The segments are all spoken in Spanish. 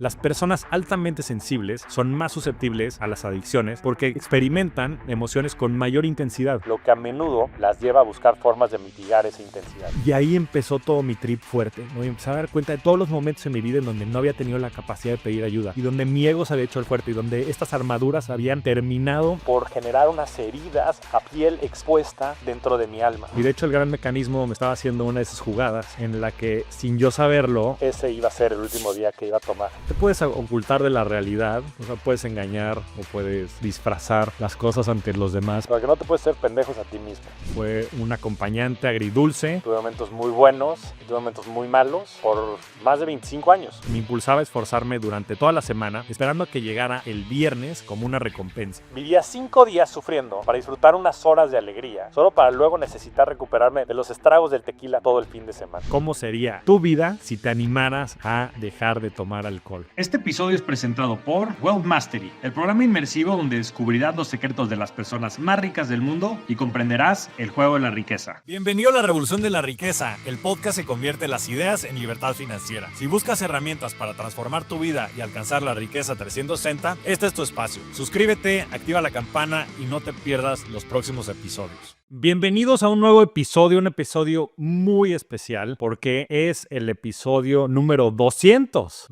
Las personas altamente sensibles son más susceptibles a las adicciones porque experimentan emociones con mayor intensidad, lo que a menudo las lleva a buscar formas de mitigar esa intensidad. Y ahí empezó todo mi trip fuerte, ¿no? Y empecé a dar cuenta de todos los momentos en mi vida en donde no había tenido la capacidad de pedir ayuda y donde mi ego se había hecho el fuerte y donde estas armaduras habían terminado por generar unas heridas a piel expuesta dentro de mi alma. Y de hecho el gran mecanismo me estaba haciendo una de esas jugadas en la que, sin yo saberlo, ese iba a ser el último día que iba a tomar. Te puedes ocultar de la realidad, o sea, puedes engañar o puedes disfrazar las cosas ante los demás. Para que no te puedes ser pendejos a ti mismo. Fue un acompañante agridulce. Tuve momentos muy buenos y tuve momentos muy malos por más de 25 años. Me impulsaba a esforzarme durante toda la semana, esperando a que llegara el viernes como una recompensa. Vivía 5 días sufriendo para disfrutar unas horas de alegría, solo para luego necesitar recuperarme de los estragos del tequila todo el fin de semana. ¿Cómo sería tu vida si te animaras a dejar de tomar alcohol? Este episodio es presentado por Wealth Mastery, el programa inmersivo donde descubrirás los secretos de las personas más ricas del mundo y comprenderás el juego de la riqueza. Bienvenido a la Revolución de la Riqueza. El podcast que convierte las ideas en libertad financiera. Si buscas herramientas para transformar tu vida y alcanzar la riqueza 360, este es tu espacio. Suscríbete, activa la campana y no te pierdas los próximos episodios. Bienvenidos a un nuevo episodio, un episodio muy especial porque es el episodio número 200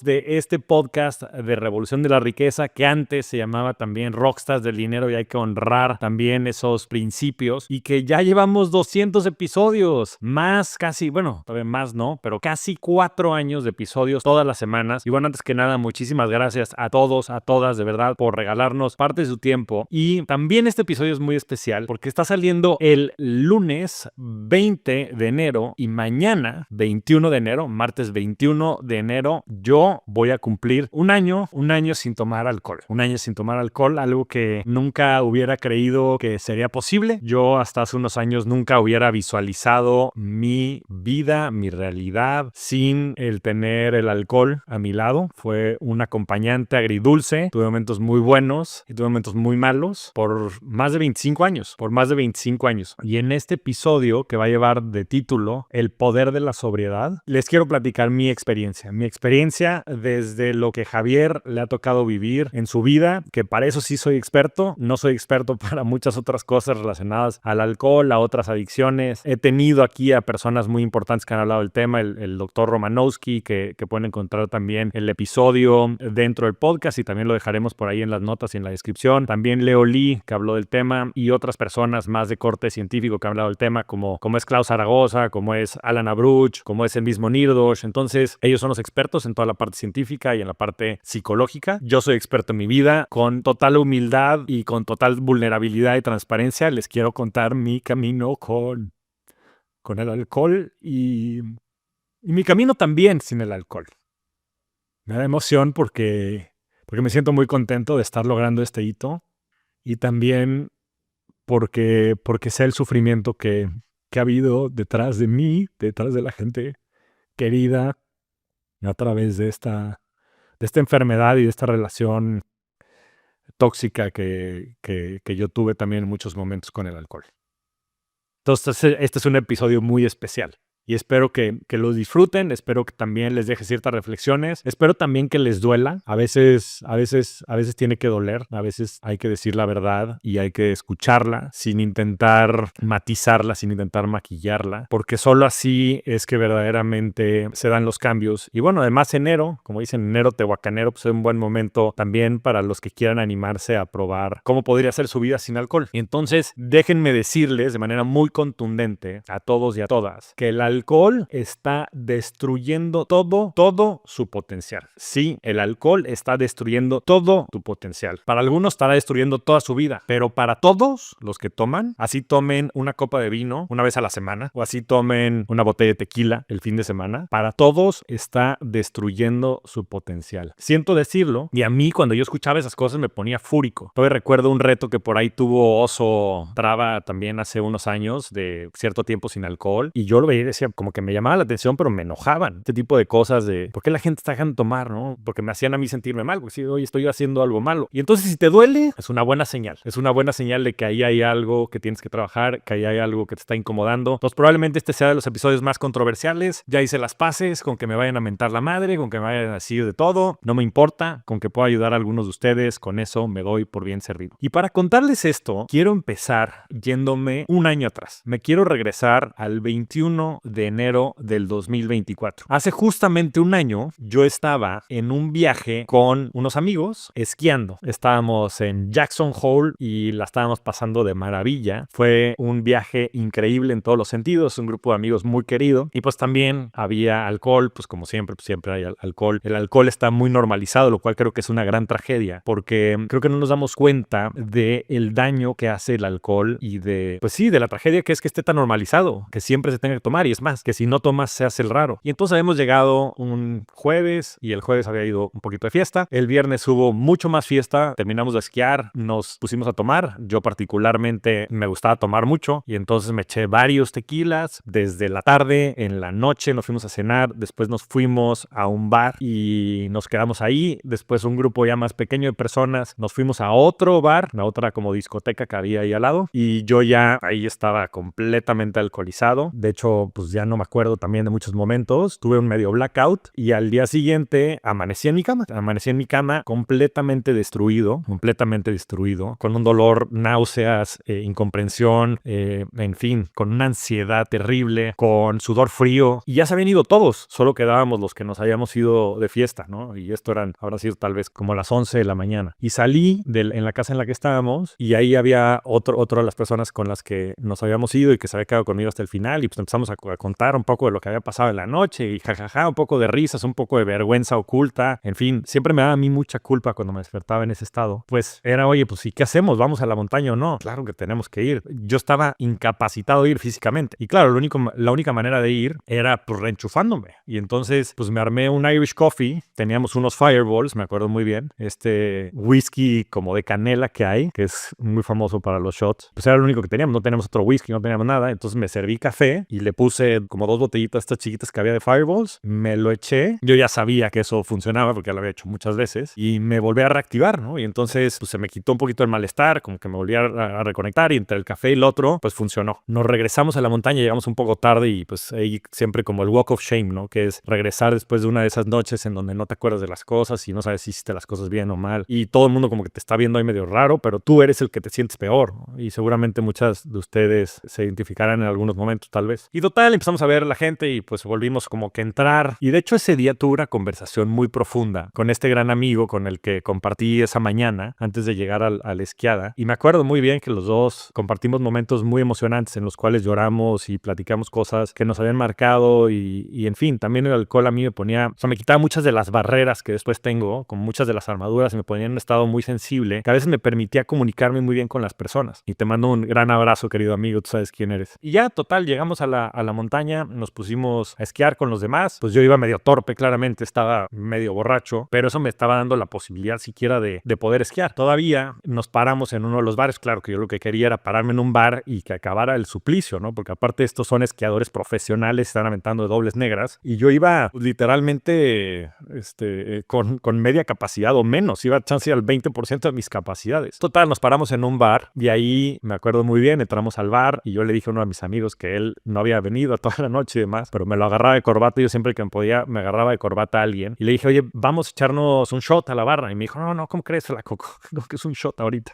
de este podcast de Revolución de la Riqueza, que antes se llamaba también Rockstars del Dinero, y hay que honrar también esos principios, y que ya llevamos 200 episodios, más casi, bueno, todavía más no, pero casi 4 años de episodios todas las semanas. Y bueno, antes que nada, muchísimas gracias a todos, a todas, de verdad, por regalarnos parte de su tiempo. Y también este episodio es muy especial porque está saliendo el lunes 20 de enero y mañana 21 de enero, martes 21 de enero, yo voy a cumplir un año sin tomar alcohol. Un año sin tomar alcohol, algo que nunca hubiera creído que sería posible. Yo hasta hace unos años nunca hubiera visualizado mi vida, mi realidad sin el tener el alcohol a mi lado. Fue un acompañante agridulce. Tuve momentos muy buenos y tuve momentos muy malos por más de 25 años. Y en este episodio, que va a llevar de título El poder de la sobriedad, les quiero platicar mi experiencia desde lo que Javier le ha tocado vivir en su vida, que para eso sí soy experto. No soy experto para muchas otras cosas relacionadas al alcohol, a otras adicciones. He tenido aquí a personas muy importantes que han hablado del tema, el doctor Romanowski, que pueden encontrar también el episodio dentro del podcast y también lo dejaremos por ahí en las notas y en la descripción. También Leo Lee, que habló del tema, y otras personas más de corte científico que han hablado del tema, como es Klaus Zaragoza, como es Alan Abruch, como es el mismo Nirdosh. Entonces, ellos son los expertos en toda la parte científica y en la parte psicológica. Yo soy experto en mi vida. Con total humildad y con total vulnerabilidad y transparencia, les quiero contar mi camino con el alcohol y mi camino también sin el alcohol. Me da emoción porque me siento muy contento de estar logrando este hito, y también porque sé el sufrimiento que ha habido detrás de mí, detrás de la gente querida, a través de esta enfermedad y de esta relación tóxica que yo tuve también en muchos momentos con el alcohol. Entonces, este es un episodio muy especial. Y espero que lo disfruten, espero que también les deje ciertas reflexiones, espero también que les duela. A veces tiene que doler, a veces hay que decir la verdad y hay que escucharla sin intentar matizarla, sin intentar maquillarla, porque solo así es que verdaderamente se dan los cambios. Y bueno, además enero, como dicen, enero tehuacanero, pues es un buen momento también para los que quieran animarse a probar cómo podría ser su vida sin alcohol. Y entonces, déjenme decirles de manera muy contundente a todos y a todas que el alcohol está destruyendo todo su potencial. Sí, el alcohol está destruyendo todo tu potencial. Para algunos estará destruyendo toda su vida, pero para todos los que toman, así tomen una copa de vino una vez a la semana o así tomen una botella de tequila el fin de semana, para todos está destruyendo su potencial. Siento decirlo, y a mí cuando yo escuchaba esas cosas me ponía fúrico. Todavía recuerdo un reto que por ahí tuvo Oso Traba también hace unos años de cierto tiempo sin alcohol, y yo lo veía y decía, decía, como que me llamaba la atención, pero me enojaban. Este tipo de cosas de, ¿por qué la gente está dejando de tomar, no? Porque me hacían a mí sentirme mal, porque sí, oye, estoy haciendo algo malo. Y entonces, si te duele, es una buena señal. Es una buena señal de que ahí hay algo que tienes que trabajar, que ahí hay algo que te está incomodando. Entonces, probablemente este sea de los episodios más controversiales. Ya hice las paces con que me vayan a mentar la madre, con que me vayan a decir de todo. No me importa, con que pueda ayudar a algunos de ustedes, con eso me doy por bien servido. Y para contarles esto, quiero empezar yéndome un año atrás. Me quiero regresar al 21 de enero del 2024. Hace justamente un año, yo estaba en un viaje con unos amigos esquiando. Estábamos en Jackson Hole y la estábamos pasando de maravilla. Fue un viaje increíble en todos los sentidos, un grupo de amigos muy querido. Y pues también había alcohol, pues como siempre, pues siempre hay alcohol. El alcohol está muy normalizado, lo cual creo que es una gran tragedia, porque creo que no nos damos cuenta del daño que hace el alcohol y de, pues sí, de la tragedia que es que esté tan normalizado, que siempre se tenga que tomar. Y es más, que si no tomas se hace el raro. Y entonces habíamos llegado un jueves y el jueves había ido un poquito de fiesta. El viernes hubo mucho más fiesta. Terminamos de esquiar, nos pusimos a tomar. Yo particularmente me gustaba tomar mucho y entonces me eché varios tequilas. Desde la tarde, en la noche nos fuimos a cenar. Después nos fuimos a un bar y nos quedamos ahí. Después un grupo ya más pequeño de personas nos fuimos a otro bar, a otra como discoteca que había ahí al lado. Y yo ya ahí estaba completamente alcoholizado. De hecho, pues ya no me acuerdo también de muchos momentos. Tuve un medio blackout y al día siguiente amanecí en mi cama. Amanecí en mi cama completamente destruido, con un dolor, náuseas, incomprensión, en fin, con una ansiedad terrible, con sudor frío. Y ya se habían ido todos, solo quedábamos los que nos habíamos ido de fiesta, ¿no? Y esto habrá sido tal vez como las 11 de la mañana. Y salí en la casa en la que estábamos y ahí había otro de las personas con las que nos habíamos ido y que se había quedado conmigo hasta el final y pues empezamos a contar un poco de lo que había pasado en la noche y jajaja, un poco de risas, un poco de vergüenza oculta, en fin, siempre me daba a mí mucha culpa cuando me despertaba en ese estado. Pues era, oye, pues ¿y qué hacemos? ¿Vamos a la montaña o no? Claro que tenemos que ir. Yo estaba incapacitado de ir físicamente y claro, la única manera de ir era pues reenchufándome y entonces pues me armé un Irish Coffee, teníamos unos Fireballs, me acuerdo muy bien, este whisky como de canela que hay, que es muy famoso para los shots, pues era lo único que teníamos, no teníamos otro whisky, no teníamos nada, entonces me serví café y le puse como 2 botellitas estas chiquitas que había de Fireballs, me lo eché, yo ya sabía que eso funcionaba porque ya lo había hecho muchas veces y me volví a reactivar, ¿no? Y entonces pues se me quitó un poquito el malestar, como que me volví a reconectar y entre el café y el otro pues funcionó. Nos regresamos a la montaña, llegamos un poco tarde y pues ahí siempre como el walk of shame, ¿no? Que es regresar después de una de esas noches en donde no te acuerdas de las cosas y no sabes si hiciste las cosas bien o mal y todo el mundo como que te está viendo ahí medio raro, pero tú eres el que te sientes peor, ¿no? Y seguramente muchas de ustedes se identificarán en algunos momentos tal vez. Y total, empezamos a ver a la gente y pues volvimos como que a entrar y de hecho ese día tuve una conversación muy profunda con este gran amigo con el que compartí esa mañana antes de llegar a la esquiada y me acuerdo muy bien que los dos compartimos momentos muy emocionantes en los cuales lloramos y platicamos cosas que nos habían marcado y en fin, también el alcohol a mí me quitaba muchas de las barreras que después tengo, con muchas de las armaduras y me ponía en un estado muy sensible que a veces me permitía comunicarme muy bien con las personas. Y te mando un gran abrazo, querido amigo, tú sabes quién eres. Y ya, total, llegamos a la montaña, nos pusimos a esquiar con los demás, pues yo iba medio torpe, claramente estaba medio borracho, pero eso me estaba dando la posibilidad siquiera de poder esquiar. Todavía nos paramos en uno de los bares, claro que yo lo que quería era pararme en un bar y que acabara el suplicio, ¿no? Porque aparte estos son esquiadores profesionales, están aventando de dobles negras y yo iba literalmente con media capacidad o menos, iba chance al 20% de mis capacidades. Total, nos paramos en un bar y ahí me acuerdo muy bien, entramos al bar y yo le dije a uno de mis amigos que él no había venido toda la noche y demás, pero me lo agarraba de corbata y yo siempre que podía me agarraba de corbata a alguien y le dije, oye, vamos a echarnos un shot a la barra y me dijo, no, ¿cómo crees, flaco? ¿Cómo que es un shot ahorita?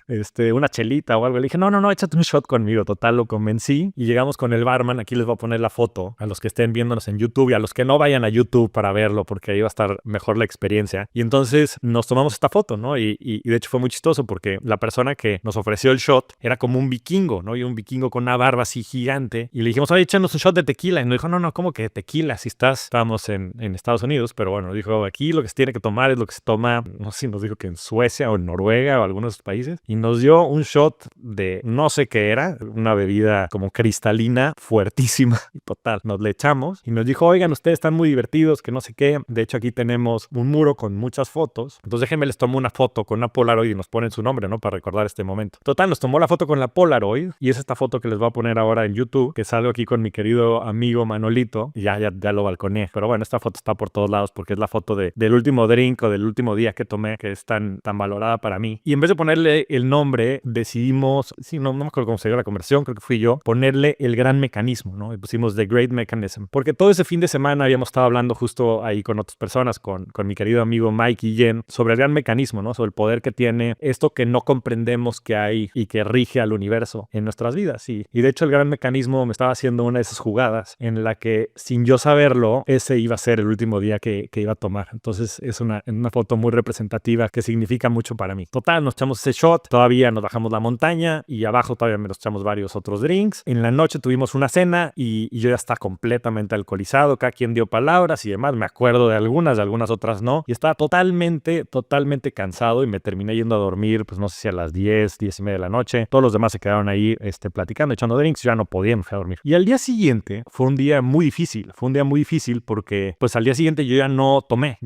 Una chelita o algo. Le dije, no, échate un shot conmigo. Total, lo convencí y llegamos con el barman. Aquí les voy a poner la foto a los que estén viéndonos en YouTube y a los que no vayan a YouTube para verlo porque ahí va a estar mejor la experiencia. Y entonces nos tomamos esta foto, ¿no? Y de hecho fue muy chistoso porque la persona que nos ofreció el shot era como un vikingo, ¿no? Y un vikingo con una barba así gigante. Y le dijimos, oye, échanos un shot de tequila. Y nos dijo, no, ¿cómo que tequila? Si estábamos en Estados Unidos, pero bueno, dijo, aquí lo que se tiene que tomar es lo que se toma, no sé si nos dijo que en Suecia o en Noruega o algunos de esos países. Y nos dio un shot de no sé qué era, una bebida como cristalina, fuertísima. Y total, nos le echamos y nos dijo, oigan, ustedes están muy divertidos, que no sé qué. De hecho, aquí tenemos un muro con muchas fotos. Entonces déjenme les tomo una foto con una Polaroid y nos ponen su nombre, ¿no? Para recordar este momento. Total, nos tomó la foto con la Polaroid y es esta foto que les voy a poner ahora en YouTube, que salgo aquí con mi querido querido amigo Manolito, y ya lo balconeé, pero bueno, esta foto está por todos lados porque es la foto del último drink o del último día que tomé, que es tan valorada para mí. Y en vez de ponerle el nombre, decidimos, no me acuerdo cómo se dio la conversión, creo que fui yo, ponerle el gran mecanismo, ¿no? Y pusimos The Great Mechanism, porque todo ese fin de semana habíamos estado hablando justo ahí con otras personas, con mi querido amigo Mike y Jen, sobre el gran mecanismo, ¿no? Sobre el poder que tiene esto que no comprendemos que hay y que rige al universo en nuestras vidas. Y de hecho el gran mecanismo me estaba haciendo una de esas jugadas en la que, sin yo saberlo, ese iba a ser el último día que iba a tomar. Entonces es una foto muy representativa que significa mucho para mí. Total, nos echamos ese shot, todavía nos bajamos la montaña y abajo todavía nos echamos varios otros drinks. En la noche tuvimos una cena y yo ya estaba completamente alcoholizado, cada quien dio palabras y demás. Me acuerdo de algunas otras no. Y estaba totalmente cansado y me terminé yendo a dormir, pues no sé si a las 10:30 de la noche. Todos los demás se quedaron ahí platicando, echando drinks. Yo ya no podía, me fui a dormir. Y al día siguiente fue un día muy difícil. Fue un día muy difícil porque pues al día siguiente yo ya no tomé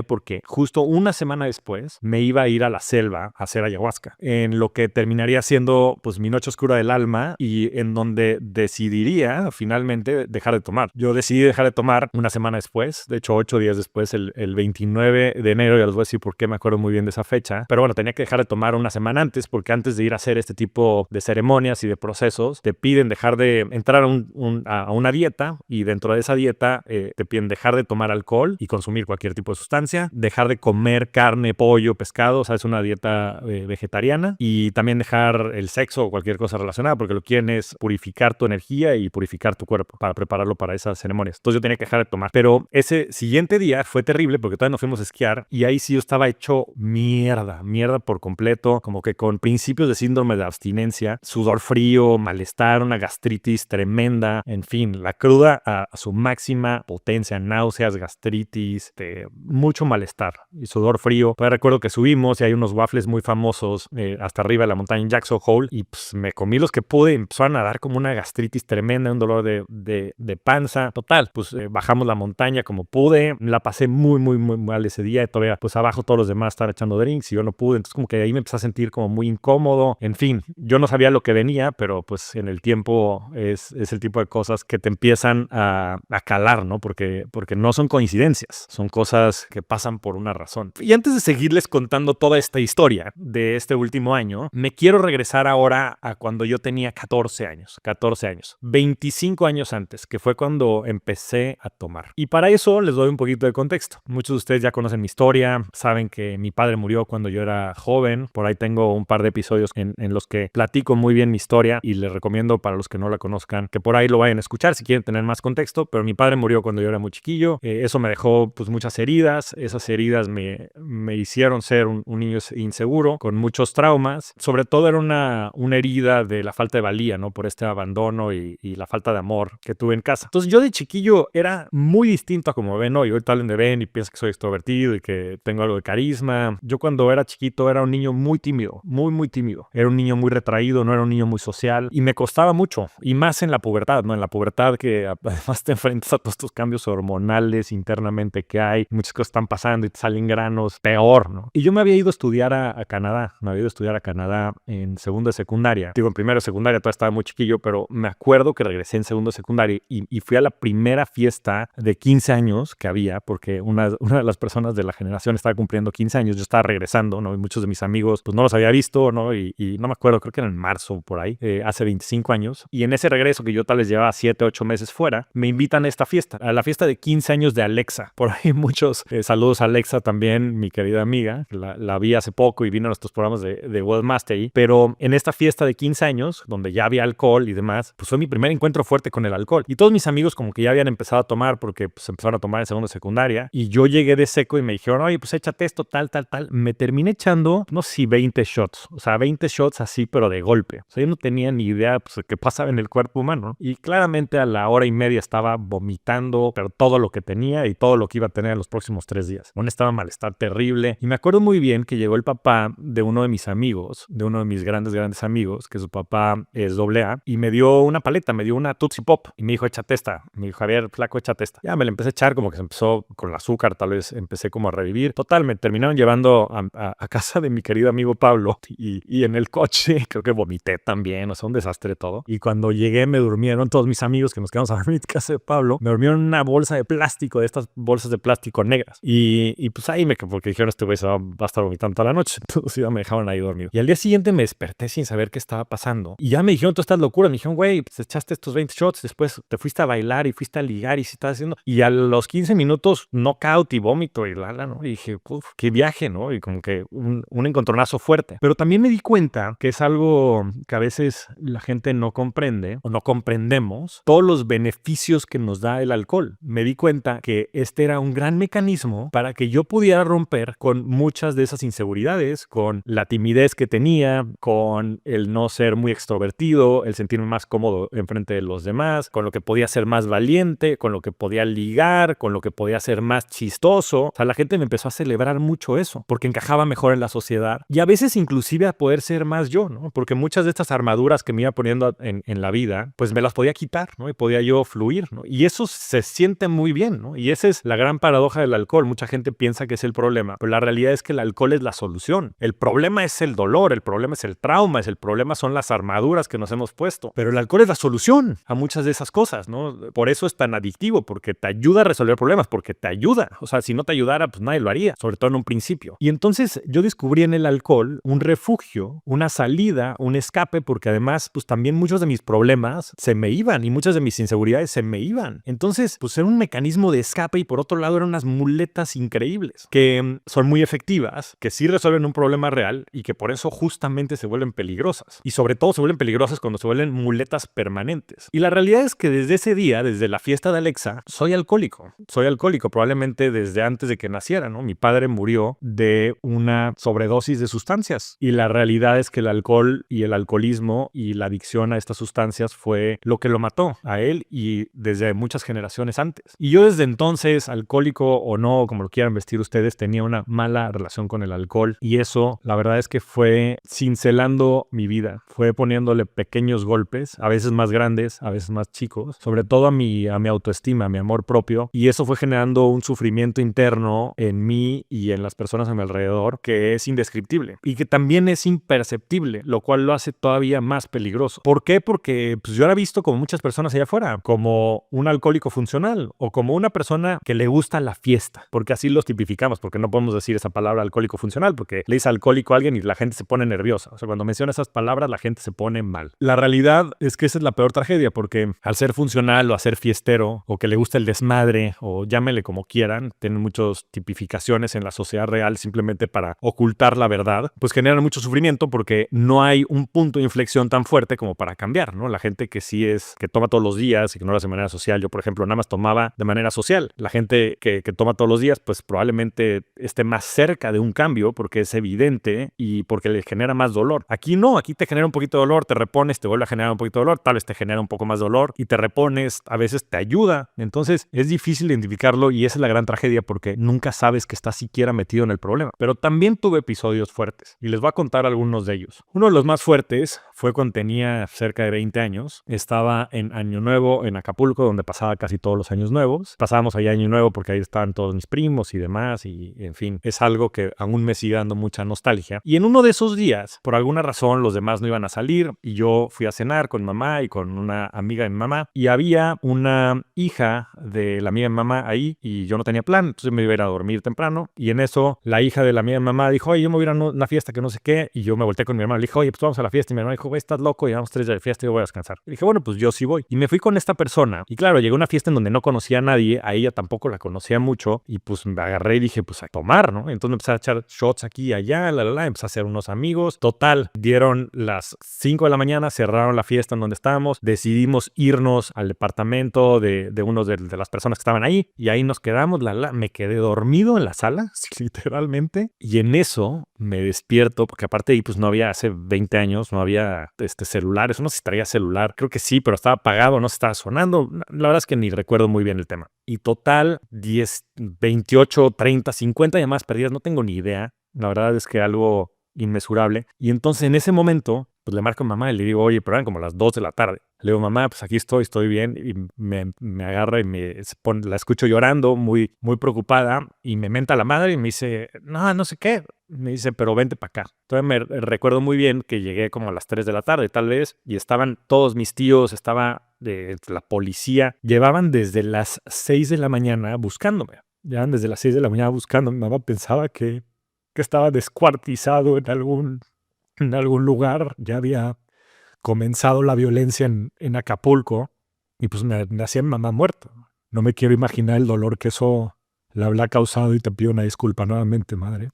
porque justo una semana después me iba a ir a la selva a hacer ayahuasca, en lo que terminaría siendo pues mi noche oscura del alma y en donde decidiría finalmente dejar de tomar. Yo decidí dejar de tomar una semana después, de hecho 8 días después, el 29 de enero, ya les voy a decir por qué me acuerdo muy bien de esa fecha, pero bueno, tenía que dejar de tomar una semana antes porque antes de ir a hacer este tipo de ceremonias y de procesos te piden dejar de entrar a una dieta y dentro de esa dieta te piden dejar de tomar alcohol y consumir cualquier tipo de sustancia, dejar de comer carne, pollo, pescado, o sea, es una dieta vegetariana, y también dejar el sexo o cualquier cosa relacionada porque lo que quieren es purificar tu energía y purificar tu cuerpo para prepararlo para esas ceremonias. Entonces yo tenía que dejar de tomar, pero ese siguiente día fue terrible porque todavía nos fuimos a esquiar y ahí sí yo estaba hecho mierda por completo, como que con principios de síndrome de abstinencia, sudor frío, malestar, una gastritis tremenda, en fin, la cruda a su máxima potencia, náuseas, gastritis, mucho malestar y sudor frío. Pero recuerdo que subimos y hay unos waffles muy famosos hasta arriba de la montaña en Jackson Hole y pues me comí los que pude y empezaron a dar como una gastritis tremenda, un dolor de panza. Total, pues bajamos la montaña como pude, la pasé muy mal ese día y todavía pues abajo todos los demás estaban echando drinks y yo no pude, entonces como que ahí me empecé a sentir como muy incómodo. En fin, yo no sabía lo que venía, pero pues en el tiempo es el tipo de cosas que te empiezan a calar, ¿no? Porque no son coincidencias, son cosas que pasan por una razón. Y antes de seguirles contando toda esta historia de este último año, me quiero regresar ahora a cuando yo tenía 14 años, 25 años antes, que fue cuando empecé a tomar. Y para eso les doy un poquito de contexto. Muchos de ustedes ya conocen mi historia, saben que mi padre murió cuando yo era joven. Por ahí tengo un par de episodios en los que platico muy bien mi historia y les recomiendo para los que no la conozcan que por ahí lo vayan a escuchar si quieren tener más contexto, pero mi padre murió cuando yo era muy chiquillo. Eso me dejó pues muchas heridas. Esas heridas me hicieron ser un niño inseguro, con muchos traumas. Sobre todo era una herida de la falta de valía, ¿no? Por este abandono y la falta de amor que tuve en casa. Entonces yo de chiquillo era muy distinto a como ven hoy. Hoy tal vez me ven y piensan que soy extrovertido y que tengo algo de carisma. Yo cuando era chiquito era un niño muy tímido, muy tímido. Era un niño muy retraído, no era un niño muy social y me costaba mucho. Y más en la pubertad, ¿no? En la pubertad que además te enfrentas a todos estos cambios hormonales internamente que hay. Muchas cosas están pasando y te salen granos. Peor, ¿no? Y yo me había ido a estudiar a Canadá. Me había ido a estudiar a Canadá en segundo de secundaria. Digo, en primero de secundaria todavía estaba muy chiquillo, pero me acuerdo que regresé en segundo de secundaria y fui a la primera fiesta de 15 años que había, porque una de las personas de la generación estaba cumpliendo 15 años. Yo estaba regresando, ¿no? Y muchos de mis amigos, pues no los había visto, ¿no? Y no me acuerdo, creo que era en marzo por ahí, hace 25 años. Y en ese regreso que yo tal vez llevaba 7, 8 meses fuera, me invitan a esta fiesta, a la fiesta de 15 años de Alexa. Por ahí muchos saludos a Alexa también, mi querida amiga. La vi hace poco y vino a nuestros programas de Well Mastery. Pero en esta fiesta de 15 años, donde ya había alcohol y demás, pues fue mi primer encuentro fuerte con el alcohol. Y todos mis amigos como que ya habían empezado a tomar porque pues empezaron a tomar en segundo de secundaria. Y yo llegué de seco y me dijeron, oye, pues échate esto, tal. Me terminé echando, no sé si 20 shots. O sea, 20 shots así, pero de golpe. O sea, yo no tenía ni idea pues, qué pasaba en el cuerpo humano. Y claramente a la hora y media estaba vomitando, pero todo lo que tenía y todo lo que iba a tener en los próximos 3 días. Aún estaba malestar terrible. Y me acuerdo muy bien que llegó el papá de uno de mis amigos, de uno de mis grandes amigos, que su papá es AA, y me dio una paleta, me dio una Tootsie Pop. Y me dijo, échate esta. Me dijo, Javier, flaco, échate esta. Ya me la empecé a echar, como que se empezó con el azúcar, tal vez empecé como a revivir. Total, me terminaron llevando a casa de mi querido amigo Pablo y en el coche creo que vomité también, o sea, un desastre todo. Y cuando llegué me durmieron todos mis amigos que nos quedamos a dormir en casa de Pablo, me durmieron en una bolsa de plástico, de estas bolsas de plástico negras. Y pues ahí porque dijeron, este güey va a estar vomitando toda la noche. Entonces ya me dejaron ahí dormido. Y al día siguiente me desperté sin saber qué estaba pasando. Y ya me dijeron todas estas locuras. Me dijeron, güey, pues echaste estos 20 shots, después te fuiste a bailar y fuiste a ligar y si estás haciendo... Y a los 15 minutos, knockout y vómito y ¿no? Y dije, uff, qué viaje, ¿no? Y como que un encontronazo fuerte. Pero también me di cuenta que es algo que a veces la gente no comprende o no comprendemos, todos los beneficios que nos da el alcohol. Me di cuenta que este era un gran mecanismo para que yo pudiera romper con muchas de esas inseguridades, con la timidez que tenía, con el no ser muy extrovertido, el sentirme más cómodo enfrente de los demás, con lo que podía ser más valiente, con lo que podía ligar, con lo que podía ser más chistoso. O sea, la gente me empezó a celebrar mucho eso, porque encajaba mejor en la sociedad y a veces inclusive a poder ser más yo, ¿no? Porque muchas de estas armaduras que me iba poniendo en la vida, pues me las podía quitar, ¿no? Y podía yo fluir, ¿no? Y eso se siente muy bien, ¿no? Y esa es la gran paradoja del alcohol. Mucha gente piensa que es el problema, pero la realidad es que el alcohol es la solución. El problema es el dolor, el problema es el trauma, el problema son las armaduras que nos hemos puesto. Pero el alcohol es la solución a muchas de esas cosas, ¿no? Por eso es tan adictivo, porque te ayuda a resolver problemas, porque te ayuda. O sea, si no te ayudara, pues nadie lo haría, sobre todo en un principio. Y entonces yo descubrí en el alcohol un refugio, una salida, un escape, porque además, pues también muchos de mis problemas se me iban y muchas de mis inseguridades se me iban. Entonces, pues era un mecanismo de escape y por otro lado eran unas muletas increíbles que son muy efectivas, que sí resuelven un problema real y que por eso justamente se vuelven peligrosas. Y sobre todo se vuelven peligrosas cuando se vuelven muletas permanentes. Y la realidad es que desde ese día, desde la fiesta de Alexa, soy alcohólico. Soy alcohólico probablemente desde antes de que naciera, ¿no? Mi padre murió de una sobredosis de sustancias. Y la realidad es que el alcohol y el alcoholismo y la adicción a estas sustancias fue lo que lo mató a él y desde muchas generaciones antes. Y yo desde entonces, alcohólico o no, como lo quieran vestir ustedes, tenía una mala relación con el alcohol. Y eso, la verdad es que fue cincelando mi vida. Fue poniéndole pequeños golpes, a veces más grandes, a veces más chicos, sobre todo a mi autoestima, a mi amor propio. Y eso fue generando un sufrimiento interno en mí y en las personas a mi alrededor que es indescriptible y que también es imperceptible, lo cual lo hace todavía más peligroso. ¿Por qué? Porque pues, yo era visto como muchas personas allá afuera, como un alcohólico funcional o como una persona que le gusta la fiesta, porque así los tipificamos, porque no podemos decir esa palabra alcohólico funcional, porque le dice alcohólico a alguien y la gente se pone nerviosa. O sea, cuando menciona esas palabras, la gente se pone mal. La realidad es que esa es la peor tragedia, porque al ser funcional o a ser fiestero, o que le gusta el desmadre, o llámele como quieran, tienen muchas tipificaciones en la sociedad real simplemente para ocultar la verdad, pues generan mucho sufrimiento porque no hay un punto de inflexión tan fuerte como para cambiar, ¿no? La gente que sí es, que toma todos los días y que no lo hace de manera social, yo por ejemplo nada más tomaba de manera social. La gente que toma todos los días, pues probablemente esté más cerca de un cambio porque es evidente y porque le genera más dolor. Aquí no, aquí te genera un poquito de dolor, te repones, te vuelve a generar un poquito de dolor, tal vez te genera un poco más de dolor y te repones, a veces te ayuda. Entonces es difícil identificarlo y esa es la gran tragedia porque nunca sabes que estás siquiera metido en el problema. Pero también tuve episodios fuertes y les voy a contar algunos de ellos. Uno de los más fuertes fue cuando tenía cerca de 20 años. Estaba en Año Nuevo en Acapulco, donde pasaba casi todos los años nuevos. Pasábamos allá Año Nuevo porque ahí estaban todos mis primos y demás y en fin, es algo que aún me sigue dando mucha nostalgia. Y en uno de esos días, por alguna razón, los demás no iban a salir y yo fui a cenar con mamá y con una amiga de mi mamá y había una hija de la amiga de mi mamá ahí y yo no tenía plan, entonces me iba a ir a dormir temprano y en eso la hija de la amiga de mi mamá dijo, oye, yo me voy a ir a una fiesta que no sé qué y yo me volteé con mi hermano y le dije, oye, pues vamos a la fiesta y mi hermano dijo, güey, estás loco, llevamos 3 días de fiesta y yo voy a descansar. Y dije, bueno, pues yo sí voy. Y me fui con esta persona y claro, llegué a una fiesta en donde no conocía a nadie, a ella tampoco la conocía mucho y pues me agarré y dije, pues a tomar, ¿no? Entonces me empecé a echar shots aquí y allá, empecé a hacer unos amigos. Total, dieron las 5 de la mañana, cerraron la fiesta en donde estábamos, decidimos irnos al departamento de uno de las personas que estaban ahí y ahí nos quedamos, me quedé dormido en la sala, literalmente, y en eso me despierto, porque aparte ahí pues no había, hace 20 años no había celulares, no sé si traía celular, creo que sí, pero estaba apagado, no se estaba sonando, la verdad es que ni recuerdo muy bien el tema. Y total, 10, 28, 30, 50 llamadas perdidas, no tengo ni idea, la verdad es que algo inmesurable. Y entonces en ese momento, pues le marco a mamá y le digo, oye, pero eran como las 2 de la tarde. Le digo, mamá, pues aquí estoy bien. Y me agarra y la escucho llorando, muy, muy preocupada. Y me menta la madre y me dice, no sé qué. Me dice, pero vente para acá. Entonces me recuerdo muy bien que llegué como a las 3 de la tarde, tal vez. Y estaban todos mis tíos, estaba de la policía, llevaban desde las 6 de la mañana buscándome. Llevaban desde las 6 de la mañana buscándome. Mi mamá pensaba que estaba descuartizado en algún lugar. Ya había comenzado la violencia en Acapulco y pues me hacía mi mamá muerto. No me quiero imaginar el dolor que eso le habrá causado y te pido una disculpa nuevamente, madre.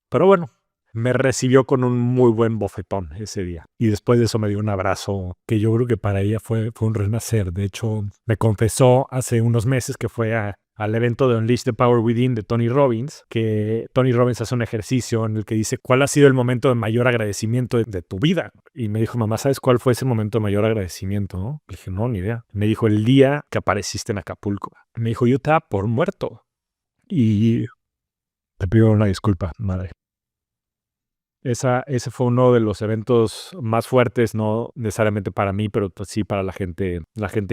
Pero bueno, me recibió con un muy buen bofetón ese día. Y después de eso me dio un abrazo que yo creo que para ella fue un renacer. De hecho, me confesó hace unos meses que fue al evento de Unleash the Power Within de Tony Robbins, que Tony Robbins hace un ejercicio en el que dice ¿cuál ha sido el momento de mayor agradecimiento de tu vida? Y me dijo, mamá, ¿sabes cuál fue ese momento de mayor agradecimiento? ¿No? Le dije, no, ni idea. Me dijo, el día que apareciste en Acapulco. Me dijo, yo estaba por muerto. Y te pido una disculpa, madre. Ese fue uno de los eventos más fuertes, no necesariamente para mí, pero sí para la gente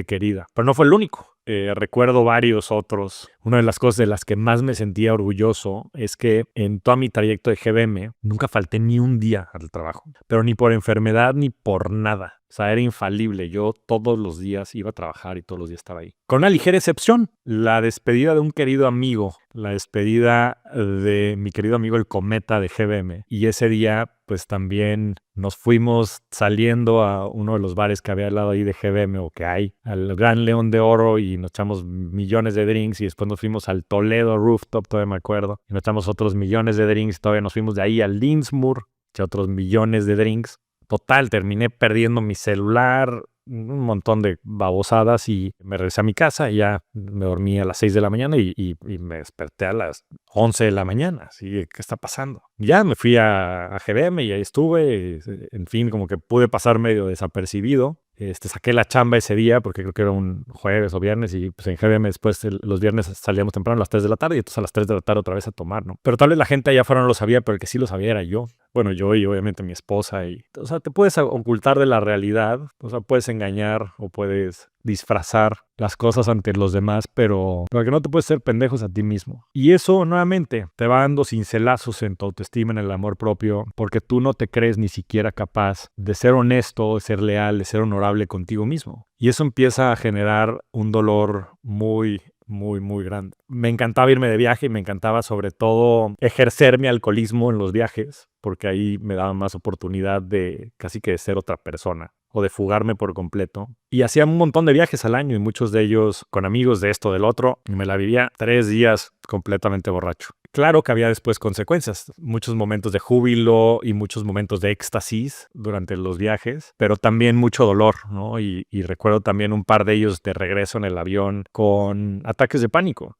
querida. Pero no fue el único. Recuerdo varios otros. Una de las cosas de las que más me sentía orgulloso es que en todo mi trayecto de GBM nunca falté ni un día al trabajo, pero ni por enfermedad ni por nada. O sea, era infalible. Yo todos los días iba a trabajar y todos los días estaba ahí. Con una ligera excepción, la despedida de un querido amigo, la despedida de mi querido amigo el Cometa de GBM. Y ese día, pues también nos fuimos saliendo a uno de los bares que había al lado ahí de GBM o que hay, al Gran León de Oro, y nos echamos millones de drinks y después nos fuimos al Toledo Rooftop, todavía me acuerdo, y nos echamos otros millones de drinks, todavía nos fuimos de ahí al Dinsmore, eché otros millones de drinks. Total, terminé perdiendo mi celular, un montón de babosadas y me regresé a mi casa y ya me dormí a las 6 de la mañana y me desperté a las 11 de la mañana. Así, ¿qué está pasando? Ya me fui a GBM y ahí estuve. En fin, como que pude pasar medio desapercibido. Saqué la chamba ese día porque creo que era un jueves o viernes y pues en GBM después los viernes salíamos temprano a las 3 de la tarde y entonces a las 3 de la tarde otra vez a tomar, ¿no? Pero tal vez la gente allá afuera no lo sabía, pero el que sí lo sabía era yo. Bueno, yo y obviamente mi esposa. O sea, te puedes ocultar de la realidad, o sea, puedes engañar o puedes disfrazar las cosas ante los demás, pero que no te puedes ser pendejos a ti mismo. Y eso, nuevamente, te va dando cincelazos en tu autoestima, en el amor propio, porque tú no te crees ni siquiera capaz de ser honesto, de ser leal, de ser honorable contigo mismo. Y eso empieza a generar un dolor muy, muy, muy grande. Me encantaba irme de viaje y me encantaba sobre todo ejercer mi alcoholismo en los viajes, porque ahí me daba más oportunidad de casi que de ser otra persona o de fugarme por completo. Y hacía un montón de viajes al año y muchos de ellos con amigos de esto, del otro, y me la vivía 3 días completamente borracho. Claro que había después consecuencias, muchos momentos de júbilo y muchos momentos de éxtasis durante los viajes, pero también mucho dolor, ¿no? Y recuerdo también un par de ellos de regreso en el avión con ataques de pánico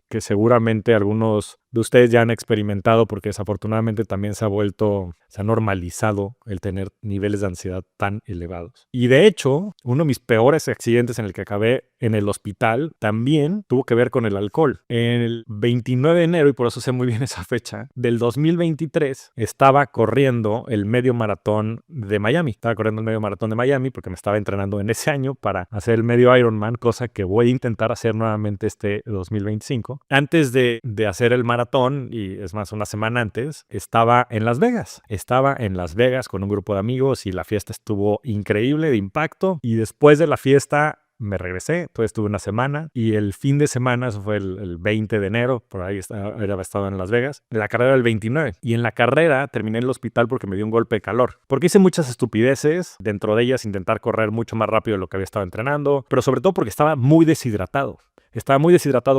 que seguramente algunos de ustedes ya han experimentado porque desafortunadamente también se ha normalizado el tener niveles de ansiedad tan elevados. Y de hecho, uno de mis peores accidentes en el que acabé en el hospital también tuvo que ver con el alcohol. El 29 de enero, y por eso sé muy bien esa fecha, del 2023, estaba corriendo el medio maratón de Miami. Estaba corriendo el medio maratón de Miami porque me estaba entrenando en ese año para hacer el medio Ironman, cosa que voy a intentar hacer nuevamente este 2025. Antes de hacer el maratón, y es más, una semana antes, estaba en Las Vegas. Estaba en Las Vegas con un grupo de amigos y la fiesta estuvo increíble, de impacto. Y después de la fiesta me regresé, entonces estuve una semana y el fin de semana, eso fue el 20 de enero, por ahí había estado en Las Vegas, la carrera era el 29 y en la carrera terminé en el hospital porque me dio un golpe de calor, porque hice muchas estupideces, dentro de ellas intentar correr mucho más rápido de lo que había estado entrenando, pero sobre todo porque estaba muy deshidratado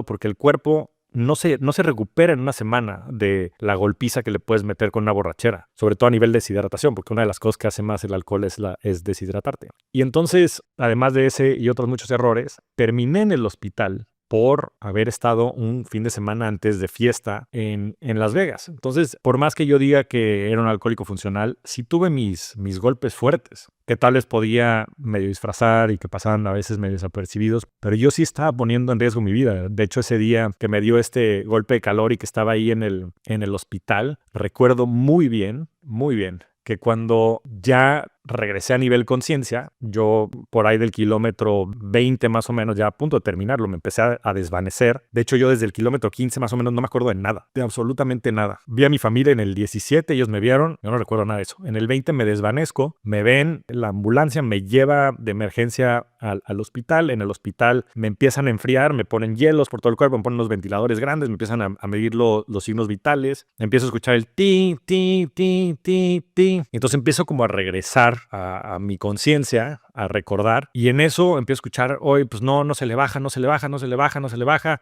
porque el cuerpo no se recupera en una semana de la golpiza que le puedes meter con una borrachera, sobre todo a nivel de deshidratación, porque una de las cosas que hace más el alcohol es deshidratarte. Y entonces, además de ese y otros muchos errores, terminé en el hospital por haber estado un fin de semana antes de fiesta en Las Vegas. Entonces, por más que yo diga que era un alcohólico funcional, sí tuve mis golpes fuertes, que tal vez podía medio disfrazar y que pasaban a veces medio desapercibidos, pero yo sí estaba poniendo en riesgo mi vida. De hecho, ese día que me dio este golpe de calor y que estaba ahí en el hospital, recuerdo muy bien, que cuando ya regresé a nivel conciencia. Yo por ahí del kilómetro 20 más o menos, ya a punto de terminarlo, me empecé a desvanecer. De hecho, yo desde el kilómetro 15 más o menos no me acuerdo de nada, de absolutamente nada. Vi a mi familia en el 17, ellos me vieron, yo no recuerdo nada de eso. En el 20 me desvanezco, me ven, la ambulancia me lleva de emergencia al hospital. En el hospital me empiezan a enfriar, me ponen hielos por todo el cuerpo, me ponen unos ventiladores grandes, me empiezan a medir los signos vitales, empiezo a escuchar el ti, ti, ti, ti, ti. Entonces empiezo como a regresar a mi conciencia, a recordar, y en eso empiezo a escuchar, hoy pues no se le baja, no se le baja, no se le baja, no se le baja.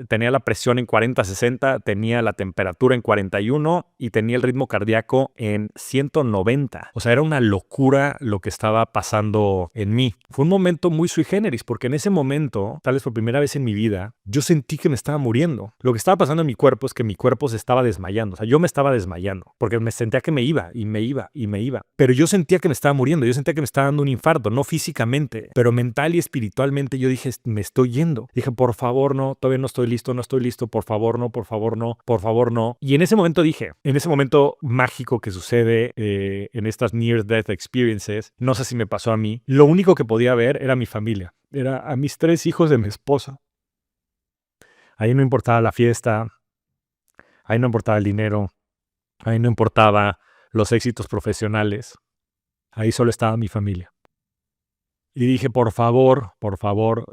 Tenía la presión en 40-60, tenía la temperatura en 41 y tenía el ritmo cardíaco en 190. O sea, era una locura lo que estaba pasando en mí. Fue un momento muy sui generis, porque en ese momento, tal vez por primera vez en mi vida, yo sentí que me estaba muriendo. Lo que estaba pasando en mi cuerpo es que mi cuerpo se estaba desmayando. O sea, yo me estaba desmayando, porque me sentía que me iba, y me iba, y me iba. Pero yo sentía que me estaba muriendo, yo sentía que me estaba dando un infarto, no físicamente, pero mental y espiritualmente yo dije, me estoy yendo. Dije, por favor, no, todavía no estoy listo, por favor, no, por favor, no, por favor, no. Y en ese momento dije, en ese momento mágico que sucede en estas near death experiences, no sé si me pasó a mí, lo único que podía ver era mi familia, era a mis 3 hijos de mi esposa. Ahí no importaba la fiesta, ahí no importaba el dinero, ahí no importaba los éxitos profesionales, ahí solo estaba mi familia. Y dije, por favor,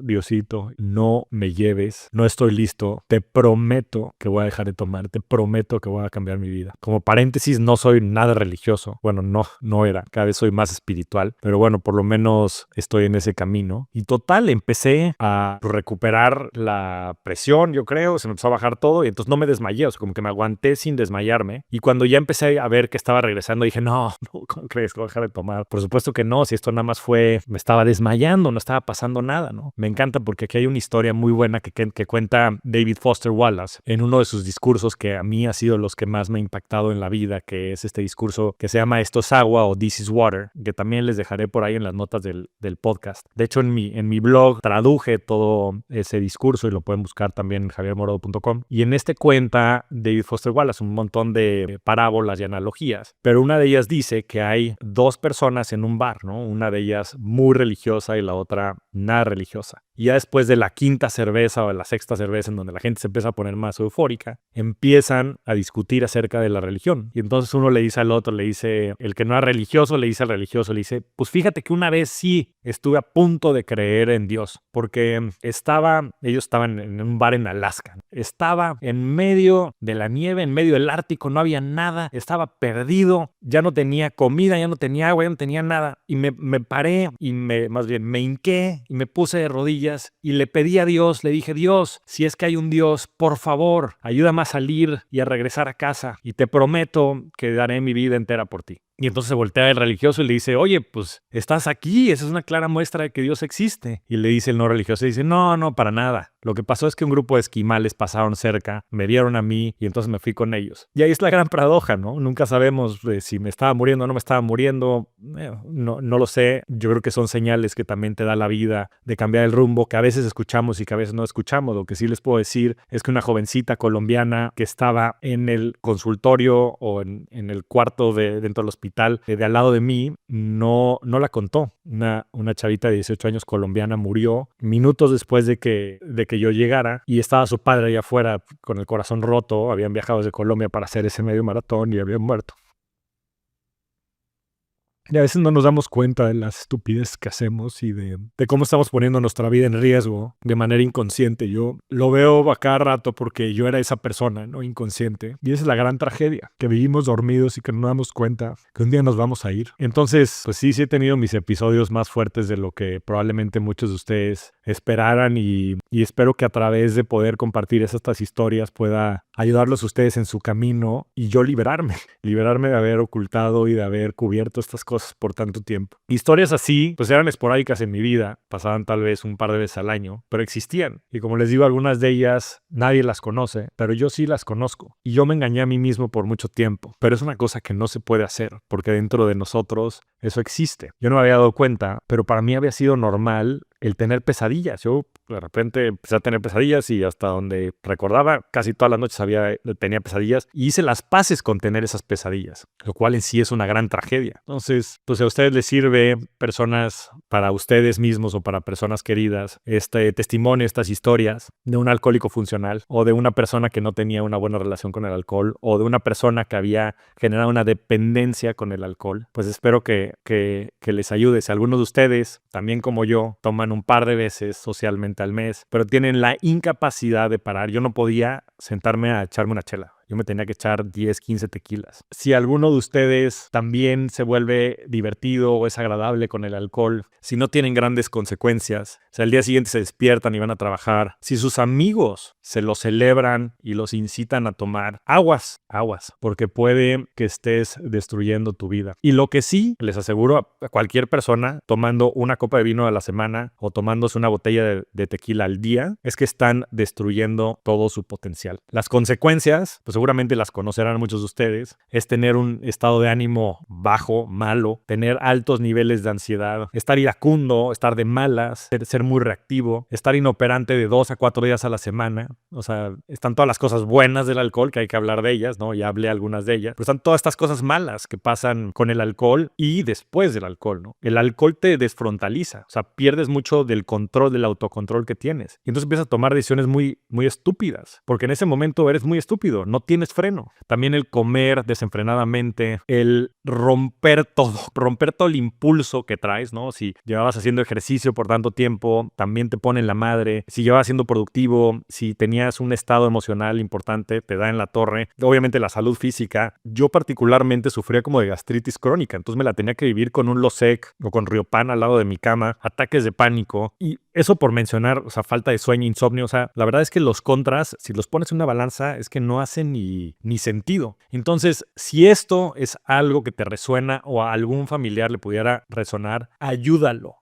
Diosito, no me lleves, no estoy listo, te prometo que voy a dejar de tomar, te prometo que voy a cambiar mi vida. Como paréntesis, no soy nada religioso, bueno, no era, cada vez soy más espiritual, pero bueno, por lo menos estoy en ese camino. Y total, empecé a recuperar la presión, yo creo, se me empezó a bajar todo y entonces no me desmayé, o sea, como que me aguanté sin desmayarme. Y cuando ya empecé a ver que estaba regresando, dije, no, ¿cómo crees que voy a dejar de tomar? Por supuesto que no, si esto nada más me estaba desmayando, no estaba pasando nada, ¿no? Me encanta porque aquí hay una historia muy buena que cuenta David Foster Wallace en uno de sus discursos que a mí ha sido los que más me ha impactado en la vida, que es este discurso que se llama Esto es agua o This is water, que también les dejaré por ahí en las notas del podcast. De hecho, en mi blog traduje todo ese discurso y lo pueden buscar también en javiermorodo.com. Y en este cuenta David Foster Wallace un montón de parábolas y analogías, pero una de ellas dice que hay 2 personas en un bar, ¿no? Una de ellas muy religiosa y la otra nada religiosa. Y ya después de la 5ª cerveza o de la 6ª cerveza, en donde la gente se empieza a poner más eufórica, empiezan a discutir acerca de la religión. Y entonces uno le dice al otro, le dice, el que no es religioso, le dice al religioso, le dice, pues fíjate que una vez sí estuve a punto de creer en Dios, porque ellos estaban en un bar en Alaska. Estaba en medio de la nieve, en medio del Ártico, no había nada, estaba perdido, ya no tenía comida, ya no tenía agua, ya no tenía nada. Y me paré y me hinqué y me puse de rodillas y le pedí a Dios, le dije, Dios, si es que hay un Dios, por favor, ayúdame a salir y a regresar a casa y te prometo que daré mi vida entera por ti. Y entonces se voltea el religioso y le dice, oye, pues estás aquí, esa es una clara muestra de que Dios existe. Y le dice el no religioso, dice, no, para nada. Lo que pasó es que un grupo de esquimales pasaron cerca, me vieron a mí y entonces me fui con ellos. Y ahí es la gran paradoja, ¿no? Nunca sabemos si me estaba muriendo o no me estaba muriendo. No lo sé. Yo creo que son señales que también te da la vida de cambiar el rumbo, que a veces escuchamos y que a veces no escuchamos. Lo que sí les puedo decir es que una jovencita colombiana que estaba en el consultorio o en el cuarto dentro del hospital de al lado de mí, no la contó. Una chavita de 18 años colombiana murió minutos después de que yo llegara y estaba su padre allá afuera con el corazón roto. Habían viajado desde Colombia para hacer ese medio maratón y habían muerto. Y a veces no nos damos cuenta de las estupideces que hacemos y de cómo estamos poniendo nuestra vida en riesgo de manera inconsciente. Yo lo veo a cada rato porque yo era esa persona, ¿no? Inconsciente. Y esa es la gran tragedia, que vivimos dormidos y que no nos damos cuenta que un día nos vamos a ir. Entonces, pues sí he tenido mis episodios más fuertes de lo que probablemente muchos de ustedes esperaran y espero que a través de poder compartir estas historias pueda ayudarlos a ustedes en su camino y yo liberarme de haber ocultado y de haber cubierto estas cosas por tanto tiempo. Historias así, pues eran esporádicas en mi vida, pasaban tal vez un par de veces al año, pero existían. Y como les digo, algunas de ellas nadie las conoce, pero yo sí las conozco. Y yo me engañé a mí mismo por mucho tiempo, pero es una cosa que no se puede hacer, porque dentro de nosotros eso existe. Yo no me había dado cuenta, pero para mí había sido normal el tener pesadillas. Yo de repente empecé a tener pesadillas y hasta donde recordaba, casi todas las noches tenía pesadillas y hice las paces con tener esas pesadillas, lo cual en sí es una gran tragedia. Entonces, pues si a ustedes les sirve, personas, para ustedes mismos o para personas queridas, este testimonio, estas historias de un alcohólico funcional o de una persona que no tenía una buena relación con el alcohol o de una persona que había generado una dependencia con el alcohol, pues espero que les ayude. Si algunos de ustedes, también como yo, toman un par de veces socialmente al mes, pero tienen la incapacidad de parar. Yo no podía sentarme a echarme una chela. Yo me tenía que echar 10, 15 tequilas. Si alguno de ustedes también se vuelve divertido o es agradable con el alcohol, si no tienen grandes consecuencias, o sea, al día siguiente se despiertan y van a trabajar, si sus amigos se lo celebran y los incitan a tomar, aguas, porque puede que estés destruyendo tu vida. Y lo que sí, les aseguro a cualquier persona tomando una copa de vino a la semana o tomándose una botella de tequila al día, es que están destruyendo todo su potencial. Las consecuencias, pues seguramente las conocerán muchos de ustedes, es tener un estado de ánimo bajo, malo, tener altos niveles de ansiedad, estar iracundo, estar de malas, ser muy reactivo, estar inoperante de 2 a 4 días a la semana. O sea, están todas las cosas buenas del alcohol, que hay que hablar de ellas, ¿no? Ya hablé algunas de ellas, pero están todas estas cosas malas que pasan con el alcohol y después del alcohol, ¿no? El alcohol te desfrontaliza, o sea, pierdes mucho del control, del autocontrol que tienes. Y entonces empiezas a tomar decisiones muy, muy estúpidas, porque en ese momento eres muy estúpido, no tienes freno. También el comer desenfrenadamente, el romper todo el impulso que traes, ¿no? Si llevabas haciendo ejercicio por tanto tiempo, también te pone en la madre. Si llevabas siendo productivo, si tenías un estado emocional importante, te da en la torre. Obviamente la salud física. Yo particularmente sufría como de gastritis crónica, entonces me la tenía que vivir con un Losec o con Riopan al lado de mi cama, ataques de pánico. Y eso por mencionar, o sea, falta de sueño, insomnio. O sea, la verdad es que los contras, si los pones en una balanza, es que no hacen ni sentido. Entonces, si esto es algo que te resuena o a algún familiar le pudiera resonar, ayúdalo.